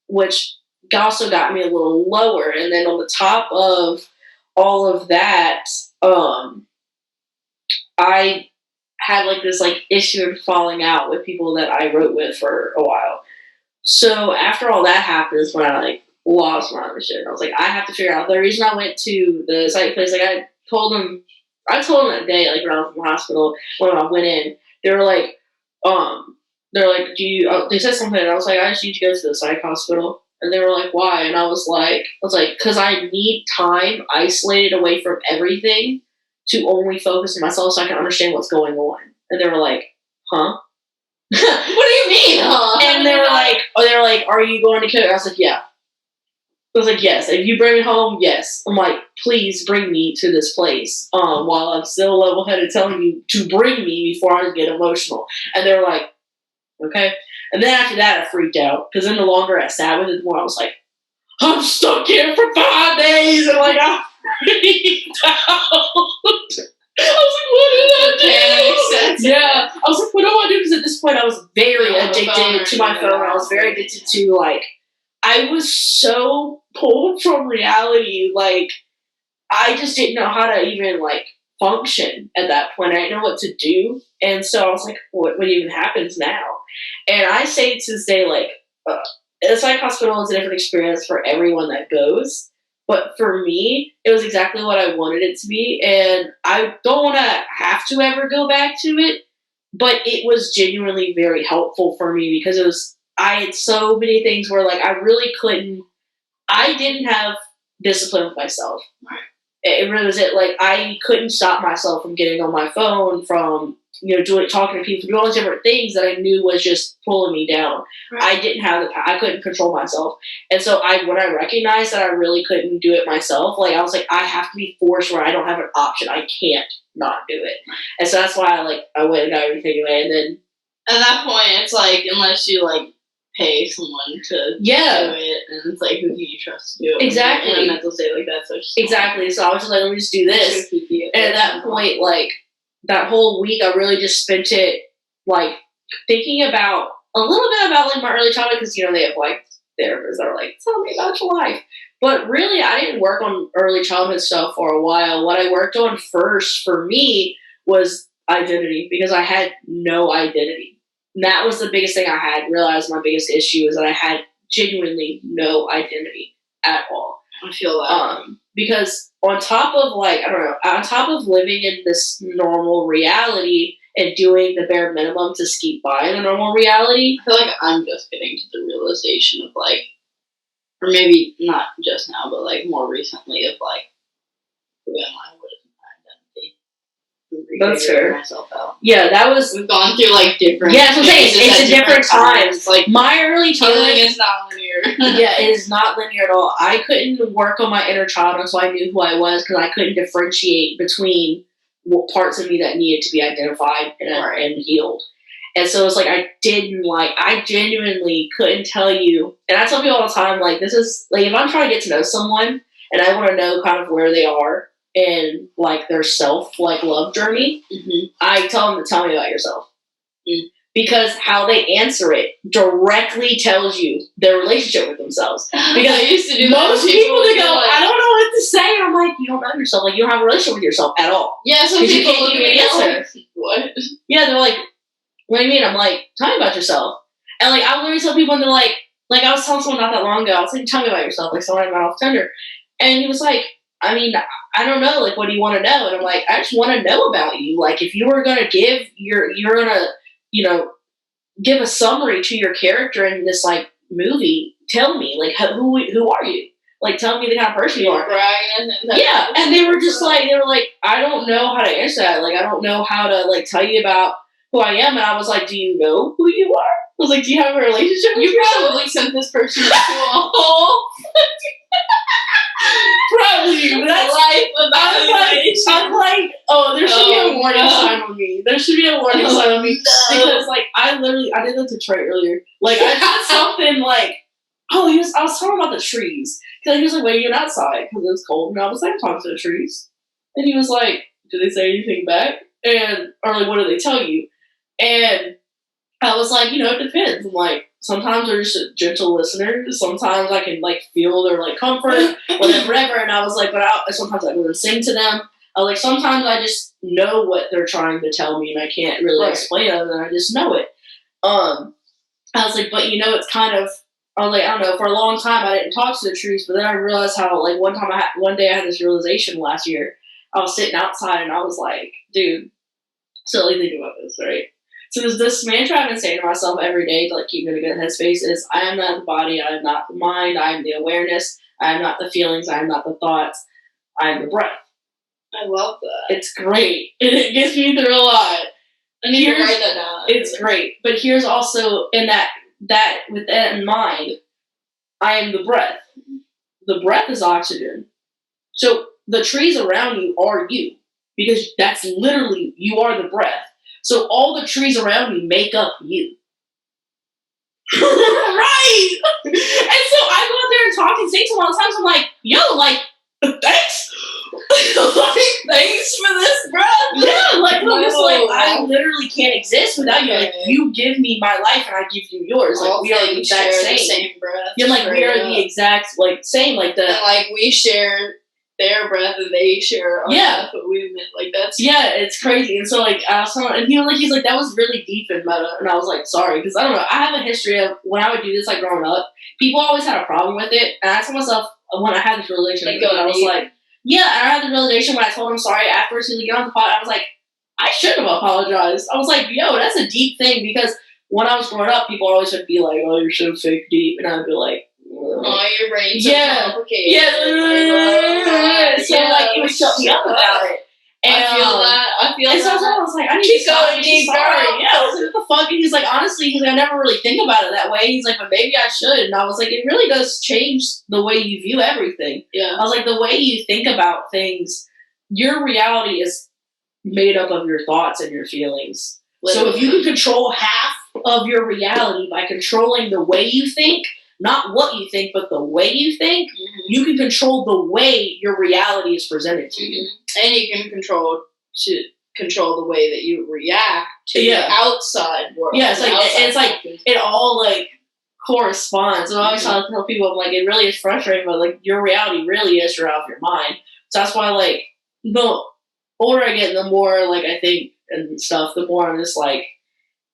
B: which also got me a little lower. And then on the top of all of that, I had like this like issue of falling out with people that I wrote with for a while. So after all that happens, when I like lost my other shit, I was like, I have to figure out the reason I went to the psych place. Like I told them that day, like when I was in the hospital, when I went in, they were like, do you? They said something, and I was like, I just need to go to the psych hospital. And they were like, why? And I was like, because I need time isolated away from everything to only focus on myself so I can understand what's going on. And they were like, huh?
A: What do you mean, huh?
B: And they were like, are you going to kill? I was like, yeah. I was like, yes. If you bring me home, yes. I'm like, please bring me to this place. While I'm still level-headed, telling you to bring me before I get emotional. And they were like, okay. And then after that, I freaked out because then the longer I sat with it, the more I was like, I'm stuck here for 5 days, and like I freaked out. I was like, what did I do? Yeah, I was like, what do I do? Because at this point, I was very addicted to my phone. I was very addicted to like. I was so pulled from reality, like, I just didn't know how to even, like, function at that point. I didn't know what to do, and so I was like, what even happens now? And I say to this day, like, the psych hospital is a different experience for everyone that goes, but for me, it was exactly what I wanted it to be, and I don't want to have to ever go back to it, but it was genuinely very helpful for me because I had so many things where, like, I didn't have discipline with myself.
A: Right.
B: It really was it. Like, I couldn't stop myself from getting on my phone, from, talking to people, doing all these different things that I knew was just pulling me down. Right. I couldn't control myself. And so when I recognized that I really couldn't do it myself, like, I was like, I have to be forced where I don't have an option. I can't not do it. And so that's why I went and got everything away. And then
A: at that point, it's like, unless you, like, pay someone to do it, and it's like, who can you trust to do it?
B: Exactly.
A: In a mental state like that, so
B: exactly. So I was just like, let me just do this. And at that point, like, that whole week, I really just spent it, like, thinking about a little bit about, like, my early childhood, because, they have, like, therapists that are like, tell me about your life. But really, I didn't work on early childhood stuff for a while. What I worked on first, for me, was identity, because I had no identity. And that was the biggest thing I had realized. My biggest issue is that I had genuinely no identity at all.
A: I feel that.
B: Because on top of living in this normal reality and doing the bare minimum to skeet by in a normal reality,
A: I feel like I'm just getting to the realization of, like, or maybe not just now, but, like, more recently, of, like, who am I? What is my identity?
B: That's fair.
A: Myself out.
B: Yeah, we've
A: gone through, like, different.
B: Yeah, that's what I'm saying. It's a different times.
A: Like,
B: my early childhood
A: is not linear.
B: Yeah, it is not linear at all. I couldn't work on my inner child until I knew who I was, because I couldn't differentiate between what parts of me that needed to be identified and healed. And so it's like I genuinely couldn't tell you. And I tell people all the time, like, this is, like, if I'm trying to get to know someone and I want to know kind of where they are in, like, their self, like, love journey, I tell them to tell me about yourself. because how they answer it directly tells you their relationship with themselves. Because
A: I used to do
B: most people that go,
A: like,
B: I don't know what to say. And I'm like, you don't know yourself. Like, you don't have a relationship with yourself at all.
A: yeah, some
B: Because you
A: people
B: can't
A: look
B: give
A: at
B: me
A: me
B: an
A: like, what?
B: Yeah, they're like, what do you mean? I'm like, tell me about yourself. And like, I literally tell people, and they're like I was telling someone not that long ago, I was like, tell me about yourself. Like, someone I met off Tinder. And he was like, I mean, I don't know. Like, what do you want to know? And I'm like, I just want to know about you. Like, if you were going to give you're going to, you know, give a summary to your character in this, like, movie, tell me, like, who are you? Like, tell me the kind of person you are. Yeah, and they were just like, I don't know how to answer that. Like, I don't know how to, like, tell you about who I am. And I was like, do you know who you are? I was like, do you have a relationship with yourself?
A: You probably sent this person to a hole.
B: Probably. That's
A: life evaluation.
B: I'm like, oh, there should be a warning sign on me. There should be a warning sign on me. Because, like, I did that to Trey earlier. Like, I did something like, I was talking about the trees. Because he was like, waiting outside because it was cold. And I was like, talking to the trees. And he was like, did they say anything back? Or like, what do they tell you? And I was like, you know, it depends. I'm like, sometimes they're just a gentle listener. Sometimes I can, like, feel their, like, comfort, whatever. And I was like, sometimes I go and sing to them. Like, sometimes I just know what they're trying to tell me, and I can't really explain it, and I just know it. I was like, but, you know, it's kind of, I was like, I don't know, for a long time I didn't talk to the trees, but then I realized how, like, one day I had this realization last year. I was sitting outside, and I was like, dude, silly thinking about this, right? So there's this mantra I've been saying to myself every day to, like, keep me in a good headspace is, I am not the body, I am not the mind, I am the awareness, I am not the feelings, I am not the thoughts, I am the breath.
A: I love that.
B: It's great. It gets me through a lot.
A: I need to write that down.
B: It's great. But here's also, in that with that in mind, I am the breath. The breath is oxygen. So the trees around you are you. Because that's literally, you are the breath. So all the trees around me make up you. Right! And so I go out there and talk and say to them all the time, so I'm like, yo, like, thanks! Like, thanks for this, bro. Yeah, like, I'm just like, I literally can't exist without you. Like, you give me my life and I give you yours. Like, we are the exact same
A: breath.
B: Yeah, like, we are the exact, like, same, like, the...
A: And, like, we share their breath and they share our breath, but we meant, like, that's...
B: Yeah, it's crazy. And so, like, I was telling, and he was like, he's like, that was really deep and meta. And I was like, sorry, because I don't know, I have a history of, when I would do this, like, growing up, people always had a problem with it. And I told myself, when I had this realization, I was like, yeah, and I had the realization when I told him sorry afterwards, he was like, get on the pod, I was like, I shouldn't have apologized. I was like, yo, that's a deep thing, because when I was growing up, people always would be like, oh, you're so fake deep. And I'd be like,
A: oh, your brain's so complicated.
B: Yeah. So, like, it would shut me up about it. And
A: I feel that.
B: And so I was like, I need
A: keep
B: to
A: going deep,
B: sorry. Yeah, I was like, what the fuck? And he's like, honestly, I never really think about it that way. He's like, but maybe I should. And I was like, it really does change the way you view everything.
A: Yeah.
B: I was like, the way you think about things, your reality is made up of your thoughts and your feelings. Literally. So if you can control half of your reality by controlling the way you think, not what you think, but the way you think, you can control the way your reality is presented to you.
A: And you can control the way that you react to the outside world.
B: Yeah, it's like it all, like, corresponds. And I always tell people, I'm like, it really is frustrating, but, like, your reality really is your out of your mind. So that's why, like, the older I get, the more, like, I think and stuff, the more I'm just like,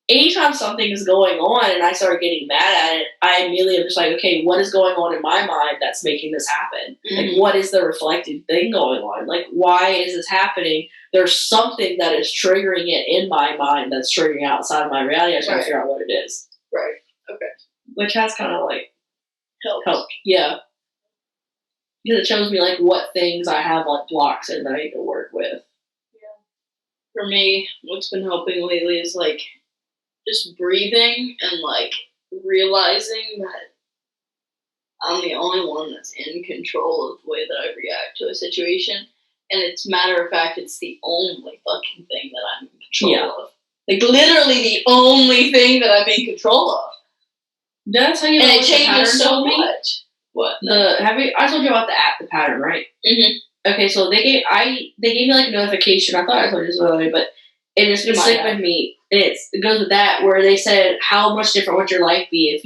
B: anytime something is going on and I start getting mad at it, I immediately am just like, okay, what is going on in my mind that's making this happen? Like, what is the reflected thing going on? Like, why is this happening? There's something that is triggering it in my mind that's triggering outside of my reality. I just gotta figure out what it is.
A: Right. Okay.
B: Which has kind of, like,
A: helped.
B: Yeah. Because it shows me, like, what things I have, like, blocks in that I need to work with.
A: Yeah. For me, what's been helping lately is, like, just breathing and, like, realizing that I'm the only one that's in control of the way that I react to a situation. And it's matter of fact, it's the only fucking thing that I'm in control of. Like, literally the only thing that I'm in control of.
B: Did I tell you
A: and it changes so much. What?
B: I told you about the app, The Pattern, right?
A: Mm-hmm.
B: Okay, so they gave me, like, a notification. I thought I told you this earlier, but And it's been sick with me. It goes with that, where they said, how much different would your life be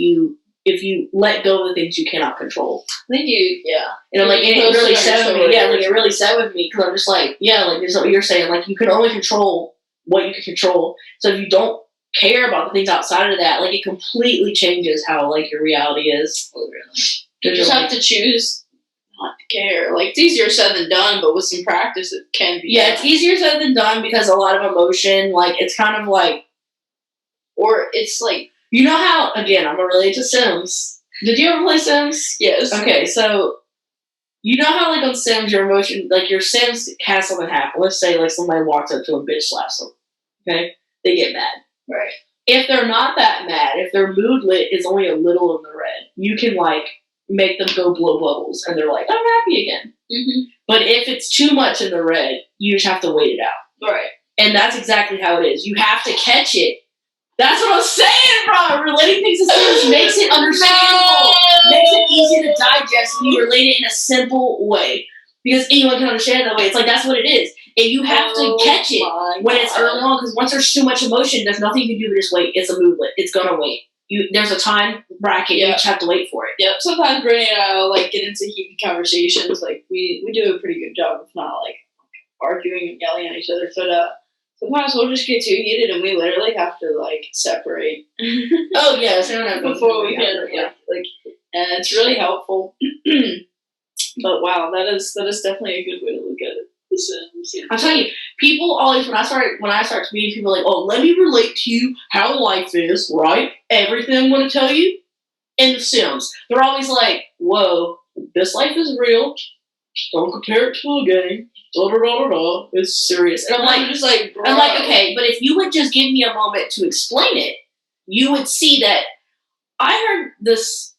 B: if you let go of the things you cannot control?
A: I think yeah.
B: And I'm like, it really set with me. Yeah, like, it really set with me, because I'm just like, yeah, like, this is what you're saying. Like, you can only control what you can control. So if you don't care about the things outside of that, like, it completely changes how, like, your reality is.
A: You just have to choose not to care. Like, it's easier said than done, but with some practice, it can be.
B: Yeah, it's easier said than done, because a lot of emotion, like, it's kind of like,
A: or it's like,
B: you know how, again, I'm related to Sims. Did you ever play Sims?
A: Yes.
B: Okay, so, you know how, like, on Sims, your emotion, like, your Sims has something happen. Let's say, like, somebody walks up to them, bitch slaps them. Okay? They get mad.
A: Right.
B: If they're not that mad, if their mood lit is only a little in the red, you can, like, make them go blow bubbles, and they're like, I'm happy again.
A: Mm-hmm.
B: But if it's too much in the red, you just have to wait it out.
A: Right.
B: And that's exactly how it is. You have to catch it. That's what I'm saying, bro. Relating things to Sims makes it understandable. Makes it easy to digest when you relate it in a simple way. Because anyone can understand it that way. It's like, that's what it is. And you have to catch it when it's early on, because once there's too much emotion, there's nothing you can do but just wait. It's a moodlet. It's gonna wait. There's a time bracket. You just have to wait for it.
A: Yep. Sometimes Brittany and I will, like, get into heated conversations. Like, we do a pretty good job of not, like, arguing and yelling at each other. But sometimes we'll just get too heated, and we literally have to, like, separate.
B: Oh yeah, so
A: before we can, like, and it's really helpful. But wow, that is definitely a good way to look at it.
B: I'm telling you, people always, when I start meeting people, like, oh, let me relate to you how life is, right? Everything I'm going to tell you in The Sims. They're always like, whoa, this life is real. Don't compare it to a game. Da da da da da. It's serious. And I'm just like, okay, but if you would just give me a moment to explain it, you would see that I heard this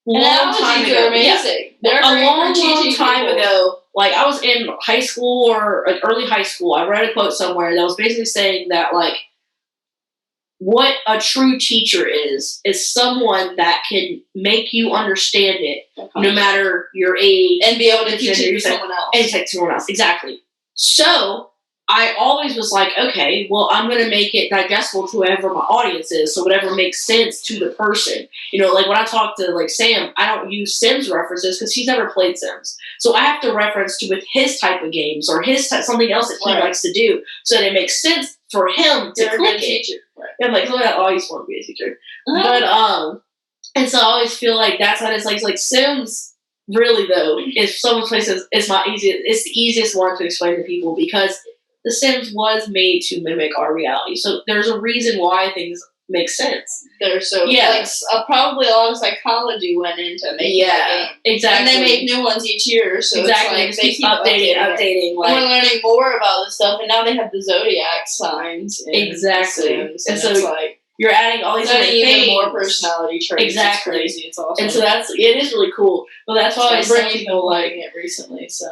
B: long time ago.
A: Amazing.
B: Yeah, a long time ago. Like, I was in high school or like early high school. I read a quote somewhere that was basically saying that, like, what a true teacher is someone that can make you understand it, no matter your age,
A: and be able to teach it to someone else.
B: And teach someone else, exactly. So I always was like, okay, well, I'm going to make it digestible to whoever my audience is, so whatever makes sense to the person. You know, like, when I talk to, like, Sam, I don't use Sims references because he's never played Sims. So I have to reference to with his type of games or something else that he likes to do, so that it makes sense for him to click it. Right. I'm like, I always want to be a teacher. But, and so I always feel like that's how it's like Sims, really, though, if someone places, it's the easiest one to explain to people, because The Sims was made to mimic our reality. So there's a reason why things make sense.
A: Probably a lot of psychology went into making that game.
B: Exactly.
A: And they make new ones each year, so
B: exactly.
A: It's like
B: they keep updating.
A: Like, we're learning more about this stuff, and now they have the zodiac signs.
B: Exactly.
A: And so it's like,
B: you're adding all these different things.
A: More personality traits.
B: Exactly.
A: It's crazy. It's awesome.
B: And so it is really cool. But that's why I tell people, like,
A: it recently, so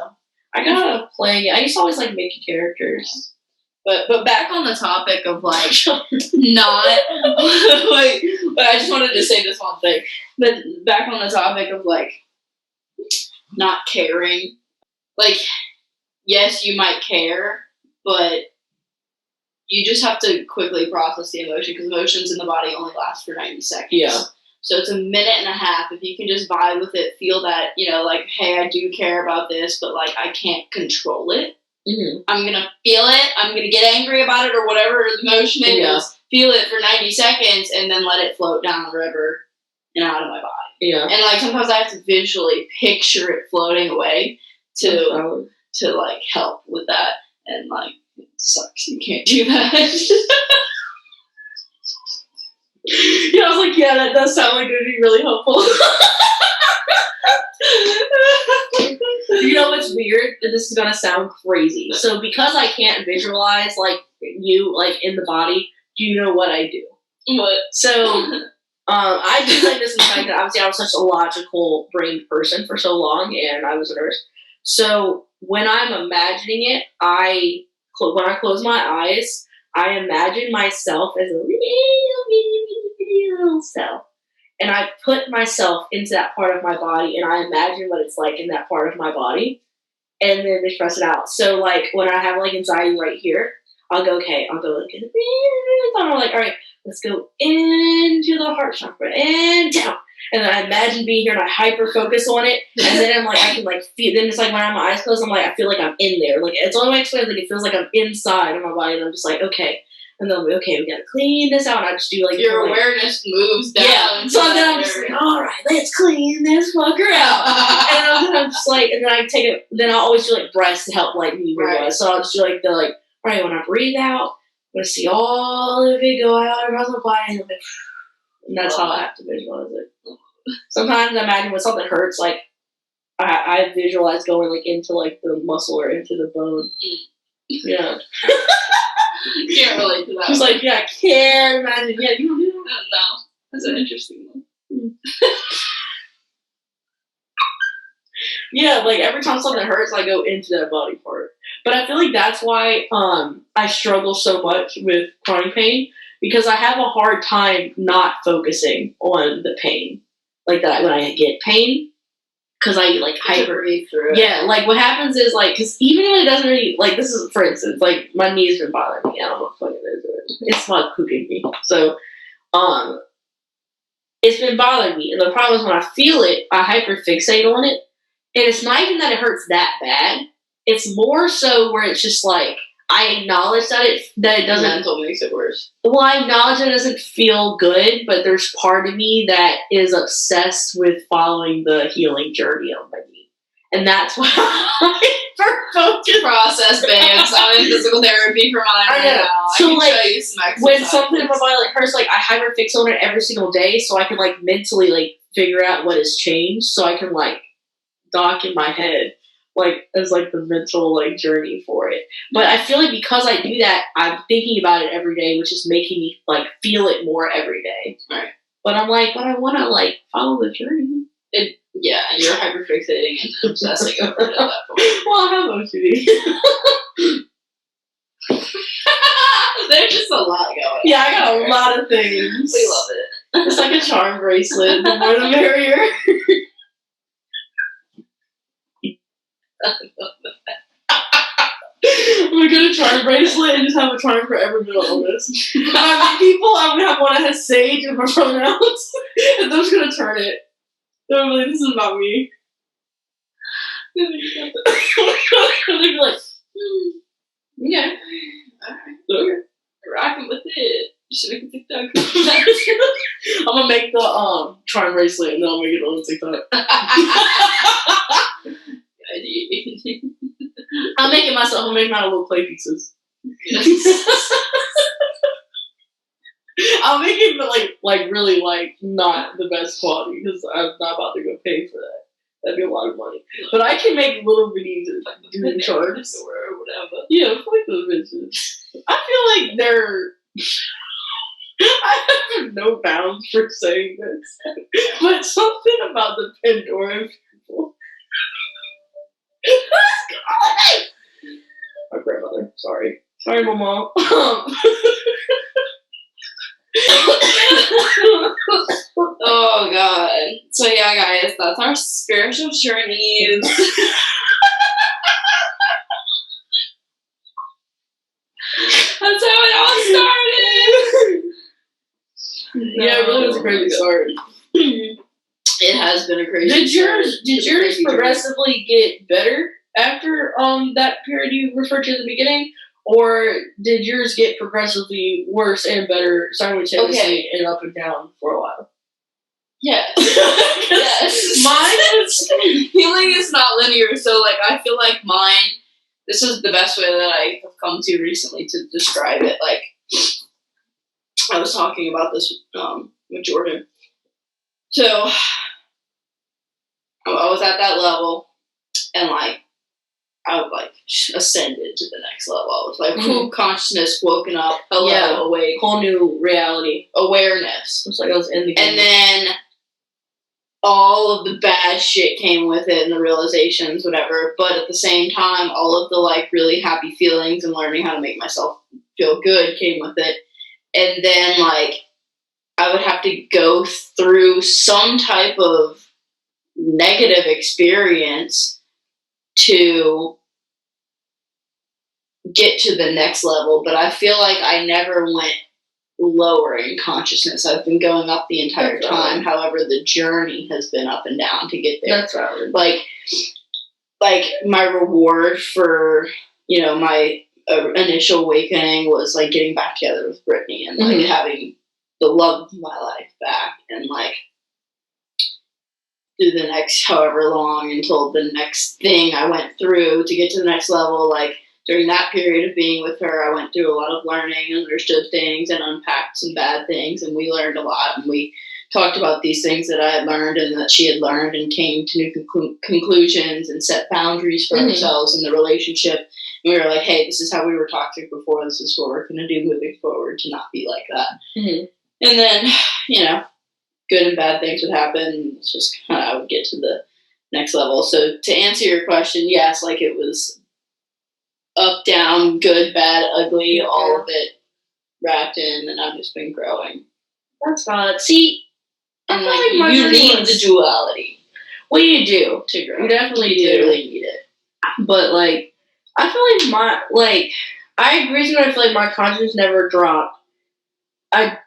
B: I got out of playing it. I used to always like making characters.
A: But back on the topic of, like, not like, but I just wanted to say this one thing. But back on the topic of, like, not caring. Like, yes, you might care, but you just have to quickly process the emotion, because emotions in the body only last for 90 seconds.
B: Yeah.
A: So it's a minute and a half. If you can just vibe with it, feel that, you know, like, hey, I do care about this, but, like, I can't control it.
B: Mm-hmm.
A: I'm going to feel it. I'm going to get angry about it, or whatever the emotion is. Feel it for 90 seconds and then let it float down the river and out of my body.
B: Yeah.
A: And, like, sometimes I have to visually picture it floating away to like, help with that. And, like, it sucks. You can't do that.
B: Yeah, I was like, yeah, that does sound like it would be really helpful. You know what's weird? This is gonna sound crazy. So because I can't visualize, like, you, like, in the body, do you know what I do?
A: What?
B: So, I do like this in the fact that obviously I was such a logical brained person for so long, and I was a nurse. So when I'm imagining it, when I close my eyes, I imagine myself as a little self. And I put myself into that part of my body, and I imagine what it's like in that part of my body, and then express it out. So, like, when I have, like, anxiety right here, I'll go like, I'm like, all right, let's go into the heart chakra and down. And then I imagine being here and I hyper focus on it. And then I'm like, I can like feel, then it's like when I have my eyes closed, I'm like, I feel like I'm in there. Like, it's the only way I explain it, like, it feels like I'm inside of my body. And I'm just like, okay. And then I'm like, okay, we gotta clean this out. And I just do like,
A: your awareness moves down.
B: Yeah. So then I'm just like, all right, let's clean this fucker out. And then I'm just like, and then I take it, then I'll always do like breaths to help like me realize. Right. So I'll just do like all right, when I breathe out, I'm gonna see all of it go out around my body. And that's how I have to visualize it. Sometimes I imagine when something hurts, like I visualize going like into like the muscle or into the bone. Yeah.
A: Can't relate to that.
B: Just like, yeah, I can't imagine. Yeah, you don't do that?
A: No. That's an interesting one.
B: Yeah, like every time something hurts, I go into that body part. But I feel like that's why I struggle so much with chronic pain, because I have a hard time not focusing on the pain. Like that when I get pain, because I like hyper
A: read through it.
B: Yeah, like what happens is like, because even when it doesn't really, like this is for instance, like my knee's been bothering me. I don't know what the fuck it is. It's not cooking me. So, it's been bothering me, and the problem is when I feel it, I hyper fixate on it, and it's not even that it hurts that bad. It's more so where it's just like I acknowledge that it doesn't.
A: Mental makes it worse.
B: Well, I acknowledge it doesn't feel good, but there's part of me that is obsessed with following the healing journey of my knee. And that's why I
A: process, babes. I'm in physical therapy for mine right now.
B: So,
A: I can show you some exercises.
B: When something in my body like hurts, like I hyperfix on it every single day so I can like mentally like figure out what has changed, so I can like dock in my head like as like the mental like journey for it. But I feel like because I do that, I'm thinking about it every day, which is making me like feel it more every day.
A: Right.
B: But I'm like, but I want to like follow the journey.
A: Yeah, you're hyperfixating and obsessing over it at that point.
B: Well, I have OCD.
A: There's just a lot going on.
B: Yeah, I got a lot of things.
A: We love it.
B: It's like a charm bracelet. The more the merrier. I'm gonna get a charm bracelet and just have a charm for every mental illness. And I meet people, I'm gonna have one that has sage in my pronouns, and they're just gonna turn it. They're like, this is about me. And they'd be like,
A: yeah. Alright. Okay. Rocking with it. You should make a TikTok.
B: I'm gonna make the charm bracelet and then I'll make it on TikTok. I'll make it myself. I'll make my little clay pieces. I'll make it like really like not the best quality because I'm not about to go pay for that. That'd be a lot of money. But I can make little bitty green charms or whatever. Yeah, fuck those bitches. I feel like they're. I have no bounds for saying this, but something about the Pandora people. My grandmother. Sorry, my mom.
A: Oh god. So yeah, guys, that's our spiritual journeys. That's how it all started.
B: Yeah, it really was a crazy start.
A: It has been a crazy start.
B: Did yours progressively get better after that period you referred to at the beginning? Or did yours get progressively worse and better simultaneously and up and down for a while?
A: Yes. Yes. Mine is healing is not linear, so like I feel like mine. This is the best way that I have come to recently to describe it. Like I was talking about this with Jordan. So I was at that level, and like I was like ascended to the next level. I was like, consciousness, woken up, hello, awake,
B: whole new reality,
A: awareness.
B: It's like I was in the game.
A: And then all of the bad shit came with it, and the realizations, whatever. But at the same time, all of the like really happy feelings and learning how to make myself feel good came with it. And then like I would have to go through some type of negative experience to get to the next level, but I feel like I never went lower in consciousness. I've been going up the entire time. However, the journey has been up and down to get there.
B: That's valid.
A: Like my reward for, you know, my initial awakening was like getting back together with Brittany and like having the love of my life back, and like through the next however long until the next thing I went through to get to the next level. Like during that period of being with her, I went through a lot of learning, understood things, and unpacked some bad things, and we learned a lot, and we talked about these things that I had learned and that she had learned, and came to new conclusions and set boundaries for ourselves in the relationship. And we were like, hey, this is how we were toxic before. This is what we're going to do moving forward to not be like that. And then, you know, good and bad things would happen. It's just kind of, I would get to the next level. So to answer your question, yes, like it was up, down, good, bad, ugly, all of it wrapped in, and I've just been growing.
B: That's valid. See,
A: and like you need the duality.
B: Well, you do
A: to grow.
B: You definitely do.
A: You really need it.
B: But like, I feel like I agree with you. I feel like my conscience never dropped. My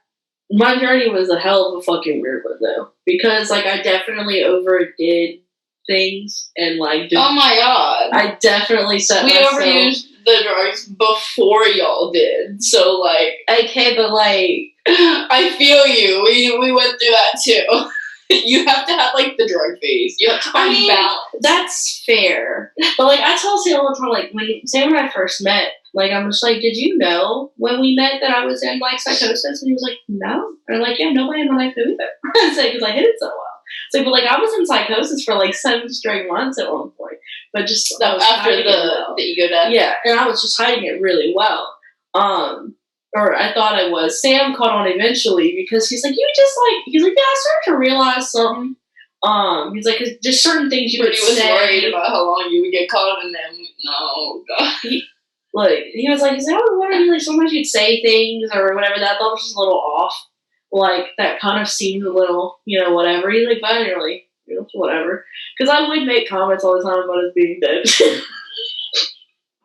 B: journey was a hell of a fucking weird one though, because like I definitely overdid things and like.
A: Oh my god!
B: I definitely set.
A: We overused the drugs before y'all did, so like.
B: Okay, but like.
A: I feel you. We went through that too. You have to have like the drug phase. You have to find balance.
B: That's fair. But like I tell Sam all the time, like when I first met, like I'm just like, did you know when we met that I was in like psychosis? And he was like, no. And I'm like, yeah, nobody in my life knew either. I said, because I hid it so well. So, but like I was in psychosis for like 7 straight months at one point, but just
A: after the ego death.
B: Yeah, and I was just hiding it really well. Or I thought I was. Sam caught on eventually because he's like, yeah, I started to realize something. He's like, just certain things you would say.
A: He was worried about how long you would get caught in them. No, God.
B: He was like, oh, what are you, like, sometimes you'd say things or whatever that I thought was just a little off. Like, that kind of seemed a little, you know, whatever. He's like, but you're like, you know, whatever. Because I would make comments all the time about us being dead.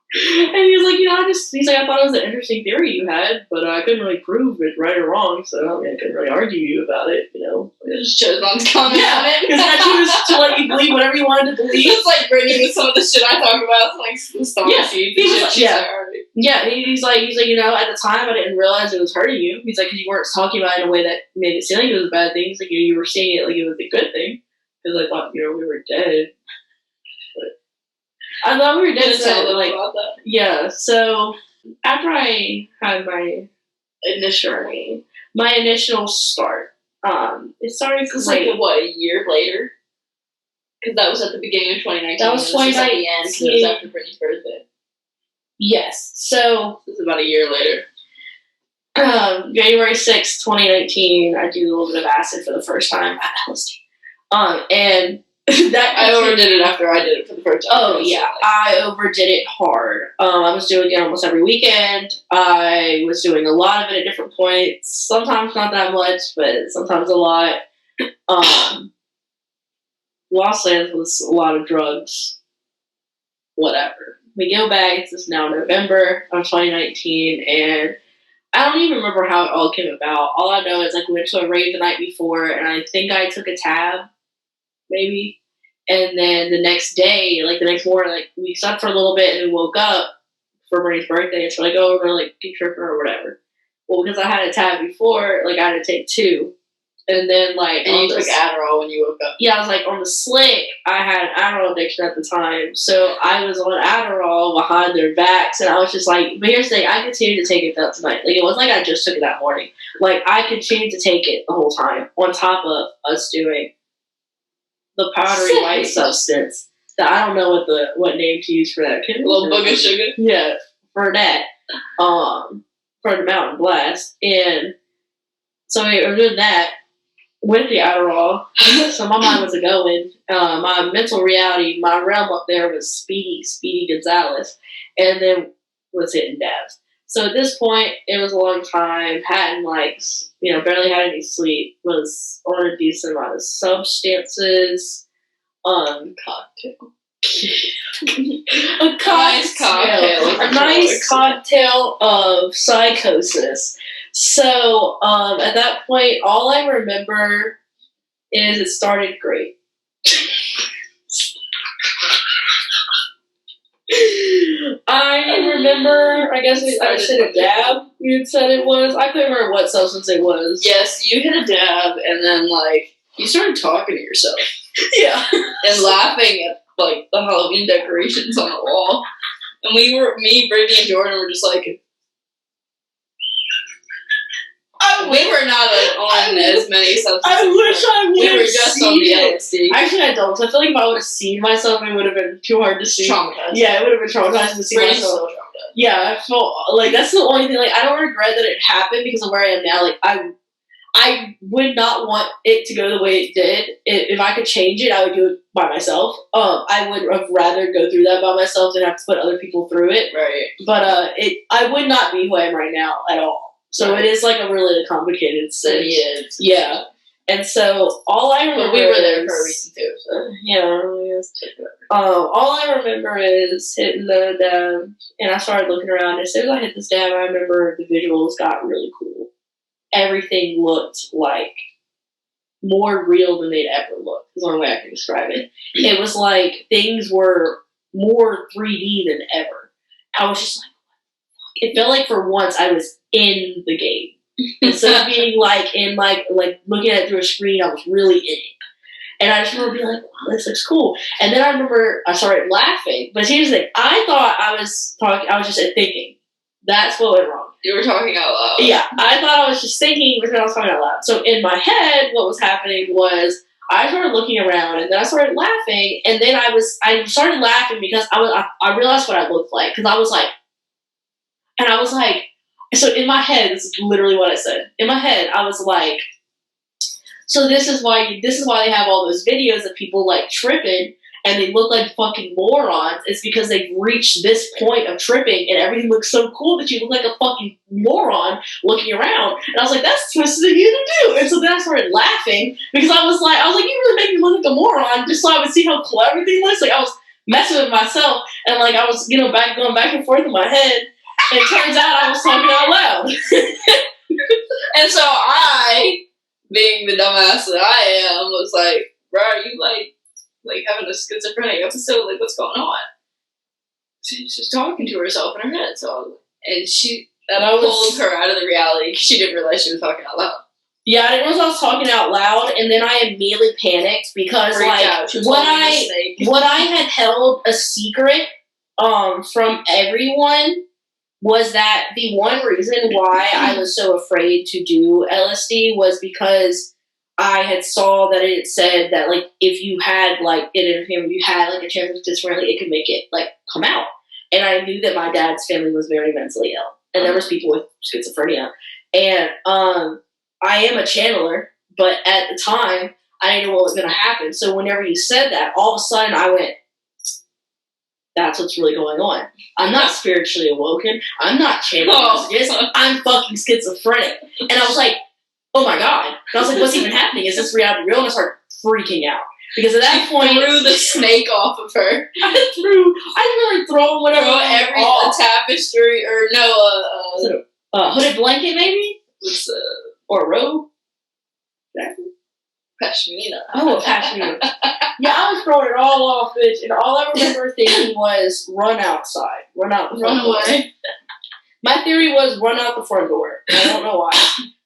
B: And he was like, you know, he's like, I thought it was an interesting theory you had, but I couldn't really prove it right or wrong, so I mean, I couldn't really argue you about it, you know.
A: I just chose on to comment on it.
B: Because that was to let you believe whatever you wanted to believe.
A: It's like bringing some of the shit I talk about, like the stomach seeds.
B: He's like, you know, at the time I didn't realize it was hurting you. He's like, because you weren't talking about it in a way that made it seem like it was a bad thing. He's like, you were seeing it like it was a good thing. Because I thought, you know, we were dead. I thought we were dead.
A: Tell them about that.
B: Yeah, so after I had my initial start, it started
A: because like a year later? Because that was at the beginning of 2019.
B: That was 2019.
A: At the end, because it was after Brittany's birthday.
B: Yes, so
A: this is about a year later.
B: January 6th, 2019, I do a little bit of acid for the first time at LSD. And that
A: I overdid it after I did it for the first time.
B: Oh yeah, I overdid it hard. I was doing it almost every weekend. I was doing a lot of it at different points. Sometimes not that much, but sometimes a lot. Los Angeles was a lot of drugs. Whatever. We go back. This is now November of 2019, and I don't even remember how it all came about. All I know is like we went to a rave the night before, and I think I took a tab. Maybe. And then the next day, like the next morning, like we slept for a little bit and we woke up for Marie's birthday. And so like, oh, we're gonna like keep tripping or whatever. Well, because I had a tab before, like I had to take 2. And then like
A: and you took Adderall when you woke up.
B: Yeah, I was like on the slick. I had an Adderall addiction at the time, so I was on Adderall behind their backs, and I was just like, but here's the thing, I continued to take it that night. Like it wasn't like I just took it that morning. Like I continued to take it the whole time, on top of us doing the powdery white substance that I don't know what name to use for that.
A: A little book of sugar?
B: Yeah, for that. For the Mountain Blast. And so we were doing that with the Adderall. So my mind wasn't going. My mental reality, my realm up there was Speedy Gonzalez. And then was hitting dabs. So at this point, it was a long time. Hadn't barely had any sleep. Was on a decent amount of substances.
A: Cocktail.
B: A cocktail. A nice cocktail of psychosis. So, at that point, all I remember is it started great. I remember, I guess I said a dab. You had said it was. I couldn't remember what substance it was.
A: Yes, you hit a dab, and then, like, you started talking to yourself.
B: Yeah.
A: And laughing at, like, the Halloween decorations on the wall. And me, Brittany, and Jordan were just like... we were not on as many substances.
B: I wish I would.
A: We were just on the LSD.
B: Actually, I don't. I feel like if I would have seen myself, it would have been too hard to see.
A: Traumatized.
B: Yeah, it would have been traumatizing to see
A: Brittany's
B: myself.
A: so traumatized.
B: Yeah, I felt like that's the only thing. Like, I don't regret that it happened because of where I am now. Like, I would not want it to go the way it did. If I could change it, I would do it by myself. I would have rather go through that by myself than have to put other people through it.
A: Right.
B: But I would not be who I am right now at all. So it is like a really complicated thing. Yeah. And so all I remember,
A: but we were there for a reason too. So
B: all I remember is hitting the dab, and I started looking around. As soon as I hit this dab, I remember the visuals got really cool. Everything looked like more real than they'd ever looked. Is the only way I can describe it. It was like things were more 3D than ever. I was just like, it felt like for once I was in the game. Instead of being like in like looking at it through a screen, I was really in it. And I just remember being like, wow, this looks cool. And then I remember I started laughing. But here's the thing, I thought I was just thinking. That's what went wrong.
A: You were talking out loud.
B: Yeah, I thought I was just thinking because I was talking out loud. So in my head, what was happening was I started looking around, and then I started laughing, and then I started laughing because I realized what I looked like, because I was like, so in my head, this is literally what I said. In my head, I was like, so this is why they have all those videos of people like tripping and they look like fucking morons. It's because they've reached this point of tripping and everything looks so cool that you look like a fucking moron looking around. And I was like, that's twisted of you to do. And so then I started laughing because I was like, you really make me look like a moron just so I would see how cool everything was. Like I was messing with myself and like I was, going back and forth in my head. And it turns out I was talking out loud.
A: And so I, being the dumbass that I am, was like, bro, are you like having a schizophrenic episode? Like, what's going on? She's just talking to herself in her head. I pulled her out of the reality because she didn't realize she was talking out loud.
B: Yeah, I didn't realize I was talking out loud, and then I immediately panicked because what I had held a secret from everyone was that the one reason why I was so afraid to do LSD was because I had saw that it said that, like, if you had, like, you had, like, a chance of schizophrenia, it could make it, like, come out. And I knew that my dad's family was very mentally ill. And there was people with schizophrenia. And I am a channeler, but at the time, I didn't know what was going to happen. So whenever you said that, all of a sudden I went, that's what's really going on. I'm not spiritually awoken. I'm not channeling messages. I'm fucking schizophrenic. And I was like, oh my God. And I was like, what's even happening? Is this reality real? And I started freaking out. Because at that point,
A: threw the snake off of her.
B: I remember throwing whatever.
A: A tapestry, or no,
B: a hooded blanket maybe? Or a robe?
A: Pashmina.
B: Oh, a pashmina. Yeah, I was throwing it all off, bitch, and all I remember thinking was, run outside. Run out the front door.
A: Away.
B: My theory was run out the front door. I don't know why.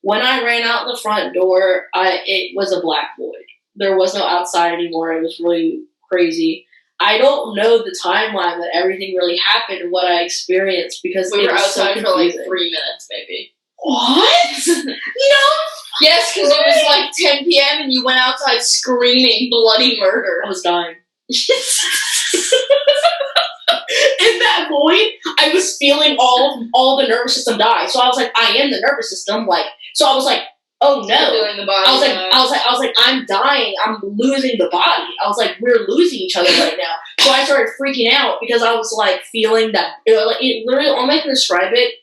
B: When I ran out the front door, it was a black void. There was no outside anymore. It was really crazy. I don't know the timeline that everything really happened and what I experienced because
A: we
B: it
A: were
B: was
A: outside
B: so
A: for like
B: confusing.
A: 3 minutes, maybe.
B: What? No.
A: Yes, because it was like 10 p.m. and you went outside screaming bloody murder.
B: I was dying. In that void, I was feeling all the nervous system die. So I was like, I am the nervous system. Like, so I was like, oh no.
A: Feeling the body
B: I was like, I'm dying. I'm losing the body. I was like, we're losing each other right now. So I started freaking out because I was like feeling that. It literally, all I can describe it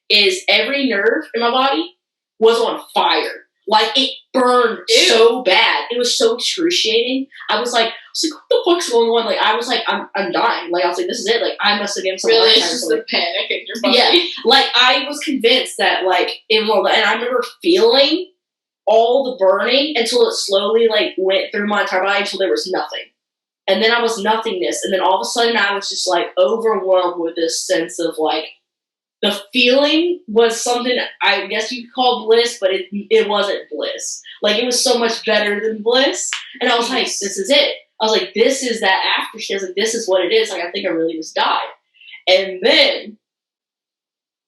B: is every nerve in my body was on fire. Like, it burned so bad. It was so excruciating. I was like, what the fuck's going on? Like, I was like, I'm dying. Like, I was like, this is it. Like, I must have given some
A: really, it's just the panic in your body.
B: Yeah. Like, I was convinced that, like, and I remember feeling all the burning until it slowly, like, went through my entire body until there was nothing. And then I was nothingness. And then all of a sudden I was just, like, overwhelmed with this sense of, like, the feeling was something I guess you could call bliss, but it wasn't bliss. Like, it was so much better than bliss. And I was like, this is it. I was like, this is that aftershave. I was like, this is what it is. Like, I think I really just died. And then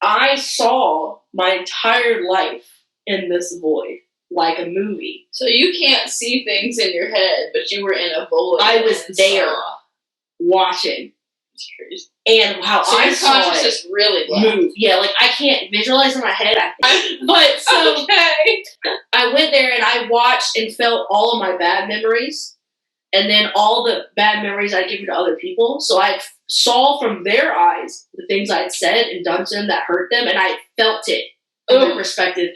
B: I saw my entire life in this void, like a movie.
A: So you can't see things in your head, but you were in a void.
B: I was there watching.
A: It's crazy.
B: And how
A: so
B: I saw
A: consciousness
B: it
A: really
B: move. Yeah, like, I can't visualize in my head. But so
A: okay.
B: I went there and I watched and felt all of my bad memories. And then all the bad memories I'd given to other people. So I saw from their eyes the things I'd said and done to them that hurt them. And I felt it from their perspective.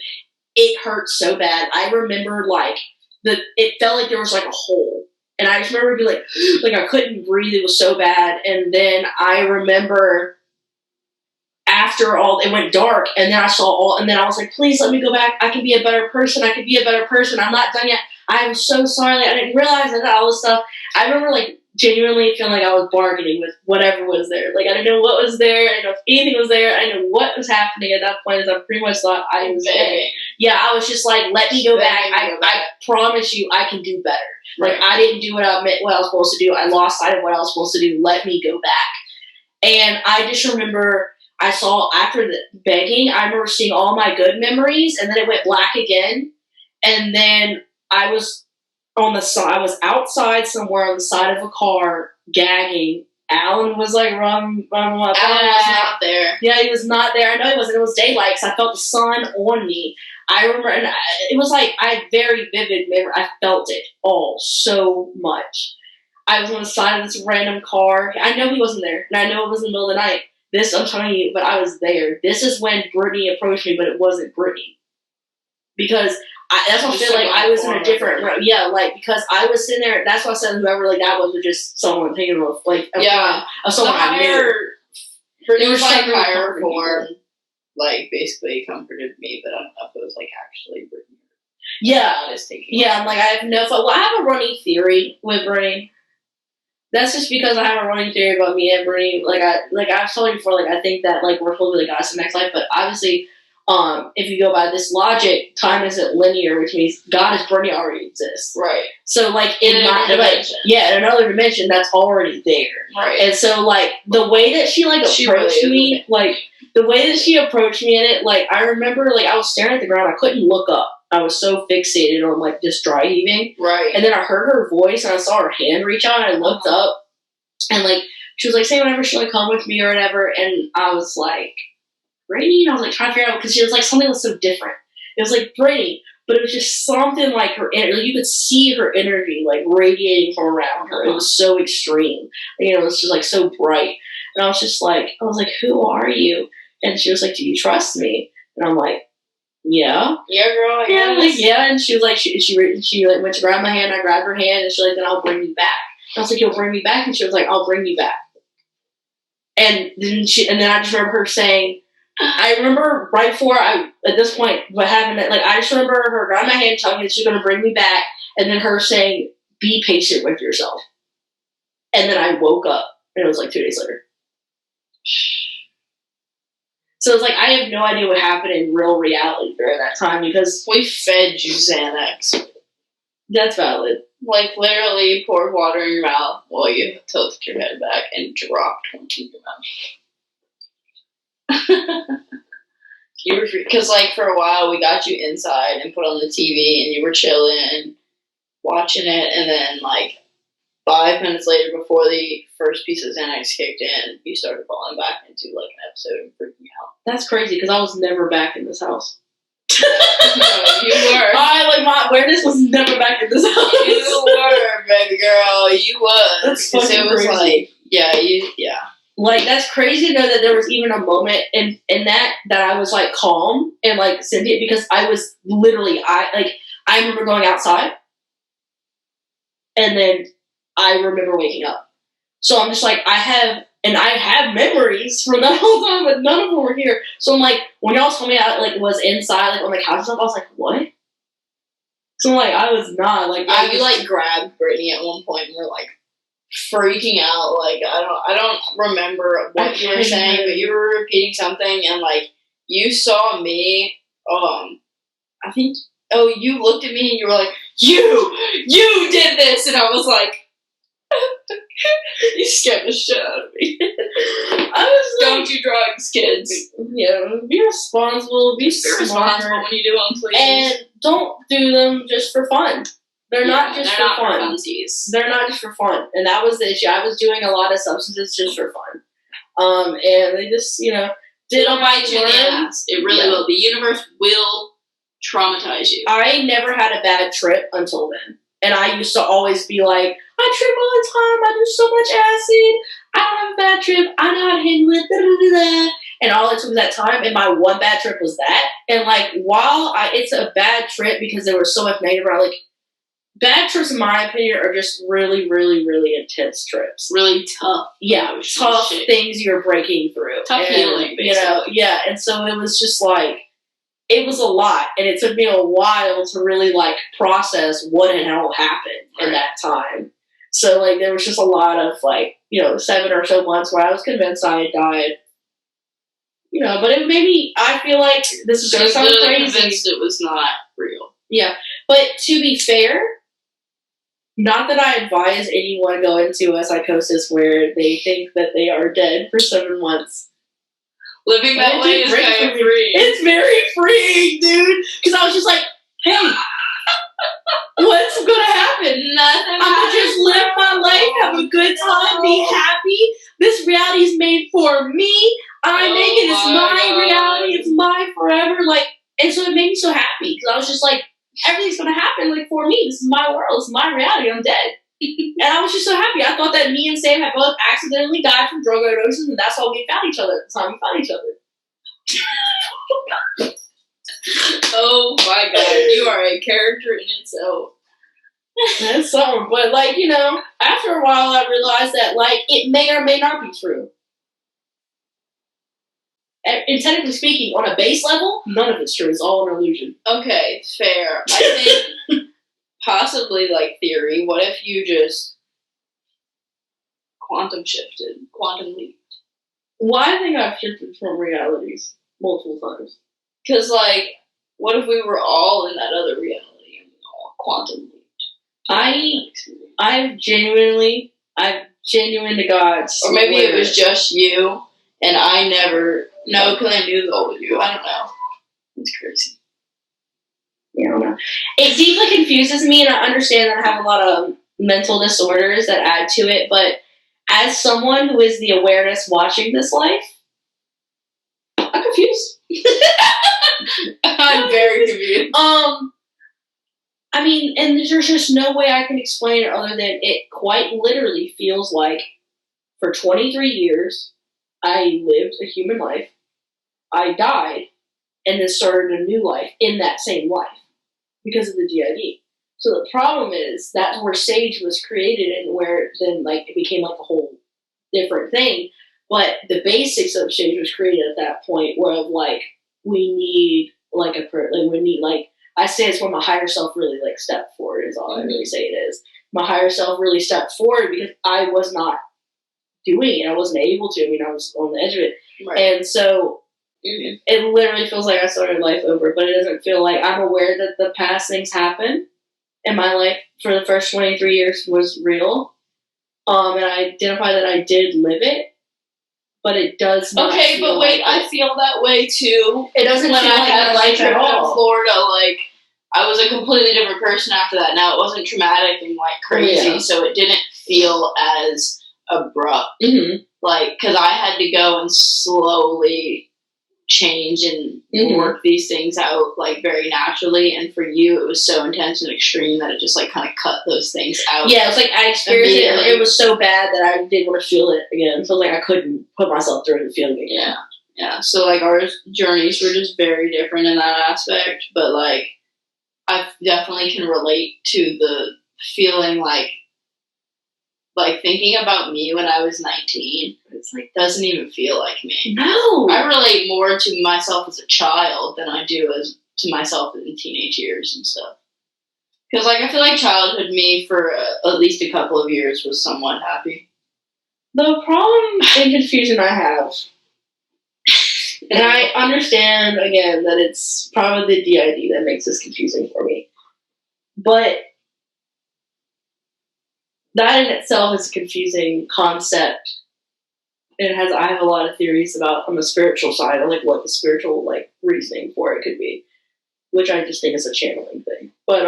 B: It hurt so bad. I remember, like, it felt like there was, like, a hole. And I just remember being like I couldn't breathe. It was so bad. And then I remember after all, it went dark. And then I saw and then I was like, please let me go back. I can be a better person. I can be a better person. I'm not done yet. I'm so sorry. Like, I didn't realize that all this stuff. I remember, like, genuinely feeling like I was bargaining with whatever was there. Like, I didn't know what was there. I didn't know if anything was there. I didn't know what was happening at that point. I pretty much thought I was dead. Yeah, I was just like, let me go back. I promise you I can do better. Like, I didn't do what I was supposed to do. I lost sight of what I was supposed to do. Let me go back. And I just remember I saw, after the begging, I remember seeing all my good memories, and then it went black again. And then I was on the side. I was outside somewhere on the side of a car, gagging. Alan was like running up. Alan
A: was not there.
B: Yeah, he was not there. I know he wasn't. It was daylight, so I felt the sun on me. I remember, and it was like, I had very vivid memory. I felt it all so much. I was on the side of this random car. I know he wasn't there, and I know it was in the middle of the night. This, I'm telling you, but I was there. This is when Brittany approached me, but it wasn't Brittany. Because that's what I feel like I was in a different room. Yeah, like, because I was sitting there, that's why I said whoever, like, that was just someone taking a, like, of someone I knew.
A: It was like higher form, like, basically comforted me, but I don't know if it was, like, actually Brittany.
B: Yeah. I'm like, I have no fun. Well, I have a running theory with Brittany. That's just because I have a running theory about me and Brittany. I've told you before, like, I think that, like, we're supposed to be, like, goddess in the next life, but obviously, if you go by this logic, time isn't linear, which means God as Brittany already exists.
A: Right.
B: So, like, in another dimension. Yeah, in another dimension, that's already there.
A: Right.
B: And so, like, the way that she, like, approached me, like, the way that she approached me in it, like, I remember, like, I was staring at the ground. I couldn't look up. I was so fixated on, like, just dry heaving.
A: Right.
B: And then I heard her voice, and I saw her hand reach out, and I looked up, and, like, she was like, say whenever she'll, like, come with me or whatever, and I was like, Brittany? And I was, like, trying to figure out, because she was like, something was so different. It was like Brittany, but it was just something like her energy. Like, you could see her energy, like, radiating from around her. It was so extreme. You know, it was just, like, so bright. And I was like, who are you? And she was like, do you trust me? And I'm like, yeah.
A: Yeah, girl.
B: Yeah, like, yeah. And she was like, she like, went to grab my hand. I grabbed her hand, and she was like, then I'll bring you back. And I was like, you'll bring me back? And she was like, I'll bring you back. And then I just remember her saying, I remember right before at this point, what happened, like, I just remember her grabbing my hand, telling me that she's going to bring me back, and then her saying, be patient with yourself. And then I woke up, and it was like 2 days later. So it's like, I have no idea what happened in real reality during that time, because
A: we fed you Xanax.
B: That's valid.
A: Like, literally poured water in your mouth while you tilted your head back and dropped one in your mouth. You were because, like, for a while we got you inside and put on the TV, and you were chilling, watching it, and then, like, 5 minutes later, before the first piece of Xanax kicked in, you started falling back into, like, an episode and freaking out.
B: That's crazy, because I was never back in this house.
A: No, you were.
B: My awareness was never back in this house.
A: You were, baby girl. You was.
B: That's
A: Because it was
B: crazy.
A: like, yeah.
B: Like, that's crazy to know that there was even a moment in that I was, like, calm and, like, sentient, because I was literally, I remember going outside, and then I remember waking up. So I'm just like, I have memories from that whole time, but none of them were here. So I'm like, when y'all told me I, like, was inside, like, on the couch and stuff, I was like, what? So I'm like, I was not, like...
A: you, like, grabbed Brittany at one point and were, like, freaking out. Like, I don't remember what you were saying, but you were repeating something, and, like, you saw me, I think, you looked at me and you were like, you did this, and I was like, you scared the shit out of me. I was like, don't do drugs, kids.
B: Yeah, be responsible, be
A: responsible when you do them, please.
B: And don't do them just for fun. They're not just for fun.
A: Funsies.
B: They're not just for fun. And that was the issue. I was doing a lot of substances just for fun. And they just,
A: it'll bite you in the ass. It really will. The universe will traumatize you.
B: I never had a bad trip until then. And I used to always be like, I trip all the time. I do so much acid. I don't have a bad trip. I know how to handle it. And all it took was that time. And my one bad trip was that. And, like, while it's a bad trip because there was so much negative around, like, bad trips, in my opinion, are just really, really, really intense trips.
A: Really tough.
B: Yeah, tough things you're breaking through.
A: Tough healing, basically.
B: Yeah. And so it was just like, it was a lot. And it took me a while to really, like, process what had all happened in that time. So, like, there was just a lot of, like, 7 or so months where I was convinced I had died. But it made me, I feel like this is going to sound crazy.
A: Convinced it was not real.
B: Yeah. But to be fair, not that I advise anyone go into a psychosis where they think that they are dead for 7 months.
A: Living that way is kind of freeing.
B: It's very freeing, dude. Because I was just like, hey, what's going to happen?
A: Nothing.
B: I'm going to just live my life, have a good time, be happy. This reality is made for me. I make it. It's my reality. It's my forever. Like, and so it made me so happy. Because I was just like, everything's going to happen, like, for me. This is my world. It's my reality. I'm dead. And I was just so happy. I thought that me and Sam had both accidentally died from drug overdoses, and that's why we found each other at the time we found each other.
A: Oh my god, you are a character in itself.
B: That's something. But, like, after a while I realized that, like, it may or may not be true. And technically speaking, on a base level, none of it's true. It's all an illusion.
A: Okay, fair. I think possibly, like, theory. What if you just quantum shifted, quantum leaped?
B: Well, I think I've shifted from realities multiple times.
A: Because, like, what if we were all in that other reality and we all quantum leaped?
B: I've genuine to God.
A: Or maybe it was just you and I never. No, because I knew the old you. I don't know. It's crazy.
B: Yeah, I don't know. It deeply confuses me, and I understand that I have a lot of mental disorders that add to it, but as someone who is the awareness watching this life, I'm confused.
A: I'm very confused.
B: I mean, and there's just no way I can explain it other than it quite literally feels like for 23 years, I lived a human life, I died, and then started a new life in that same life because of the DID. So the problem is that's where Sage was created and where then, like, it became like a whole different thing. But the basics of Sage was created at that point where, like, we need, like, I say it's when my higher self really, like, stepped forward is all I really say it is. My higher self really stepped forward because I was not doing it. I wasn't able to. I mean, I was on the edge of it. Right. And so it literally feels like I started life over, but it doesn't feel like I'm aware that the past things happened in my life for the first 23 years was real. And I identify that I did live it, but it does not.
A: Okay, but wait, I feel that way too.
B: It doesn't
A: when
B: feel
A: I
B: like
A: had
B: my life
A: trip
B: at all.
A: in Florida, like, I was a completely different person after that. Now, it wasn't traumatic and, like, crazy, so it didn't feel as abrupt.
B: Mm-hmm.
A: Like, because I had to go and slowly change and work these things out like very naturally, and for you it was so intense and extreme that it just like kind of cut those things out.
B: Yeah, it's like I experienced it and it was so bad that I didn't want to feel it again, so like I couldn't put myself through the feeling again.
A: Yeah, so like our journeys were just very different in that aspect, but like I definitely can relate to the feeling like thinking about me when I was 19, it's like doesn't even feel like me.
B: No,
A: I relate more to myself as a child than I do as to myself in teenage years and stuff. Because like I feel like childhood me for at least a couple of years was somewhat happy.
B: The problem and confusion I have, and I understand again that it's probably the DID that makes this confusing for me, but that in itself is a confusing concept. I have a lot of theories about on the spiritual side, or like what the spiritual like reasoning for it could be, which I just think is a channeling thing. But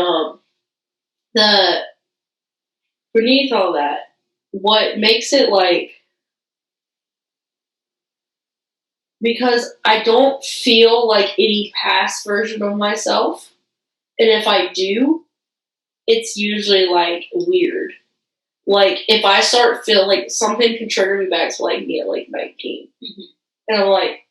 B: the beneath all that, what makes it like, because I don't feel like any past version of myself, and if I do, it's usually like weird. Like, if I start feeling like something can trigger me back to like me at like 19. And I'm like,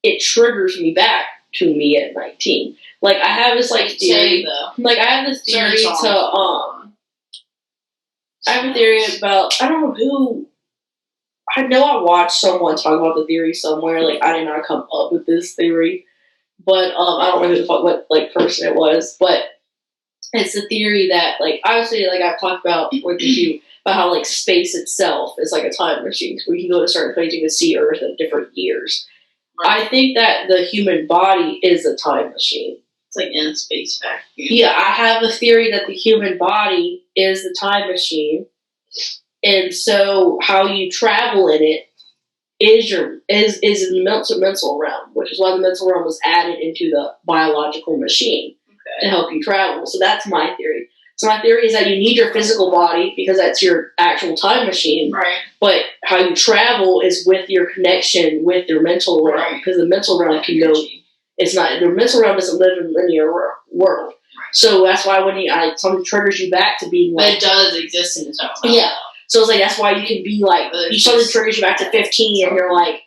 B: it triggers me back to me at 19. Like, I have this like theory, like I have this theory I have a theory about, I don't know who, I know I watched someone talk about the theory somewhere, like I did not come up with this theory, but I don't know who the fuck, what like person it was, but it's a theory that, like, obviously, like I've talked about with you, about how, like, space itself is like a time machine. So we can go to certain places, you can see Earth in different years. Right. I think that the human body is a time machine.
A: It's like in a space vacuum.
B: Yeah, I have the theory that the human body is the time machine. And so how you travel in it is in the mental realm, which is why the mental realm was added into the biological machine. To help you travel. So that's my theory. So my theory is that you need your physical body because that's your actual time machine.
A: Right.
B: But how you travel is with your connection with your mental realm. Because the mental realm can go, it's not, the mental realm doesn't live in a linear world. Right. So that's why when something triggers you back to being like.
A: But it does exist in its own.
B: Yeah. So it's like, that's why you can be like, something triggers you back to 15 and you're like,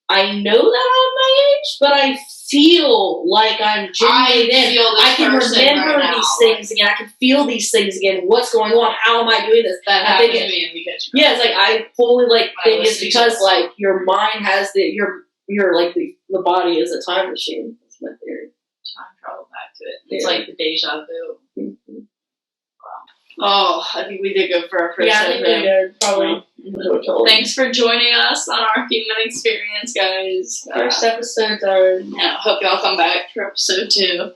B: I know that I'm my age, but I feel like I'm genuinely in. I can remember these things again. I can feel these things again. What's going on? How am I doing this?
A: That happened to me in Weekend.
B: Yeah, it's like I fully like think it's because like your mind has your like the body is a time machine. That's my theory.
A: Time travel back to it. It's like the deja vu. Mm-hmm. Wow. Oh, I think we did good for our first episode.
B: Yeah, I think we did. Probably.
A: Thanks for joining us on our human experience, guys.
B: First episode done.
A: Yeah, hope y'all come back for episode 2.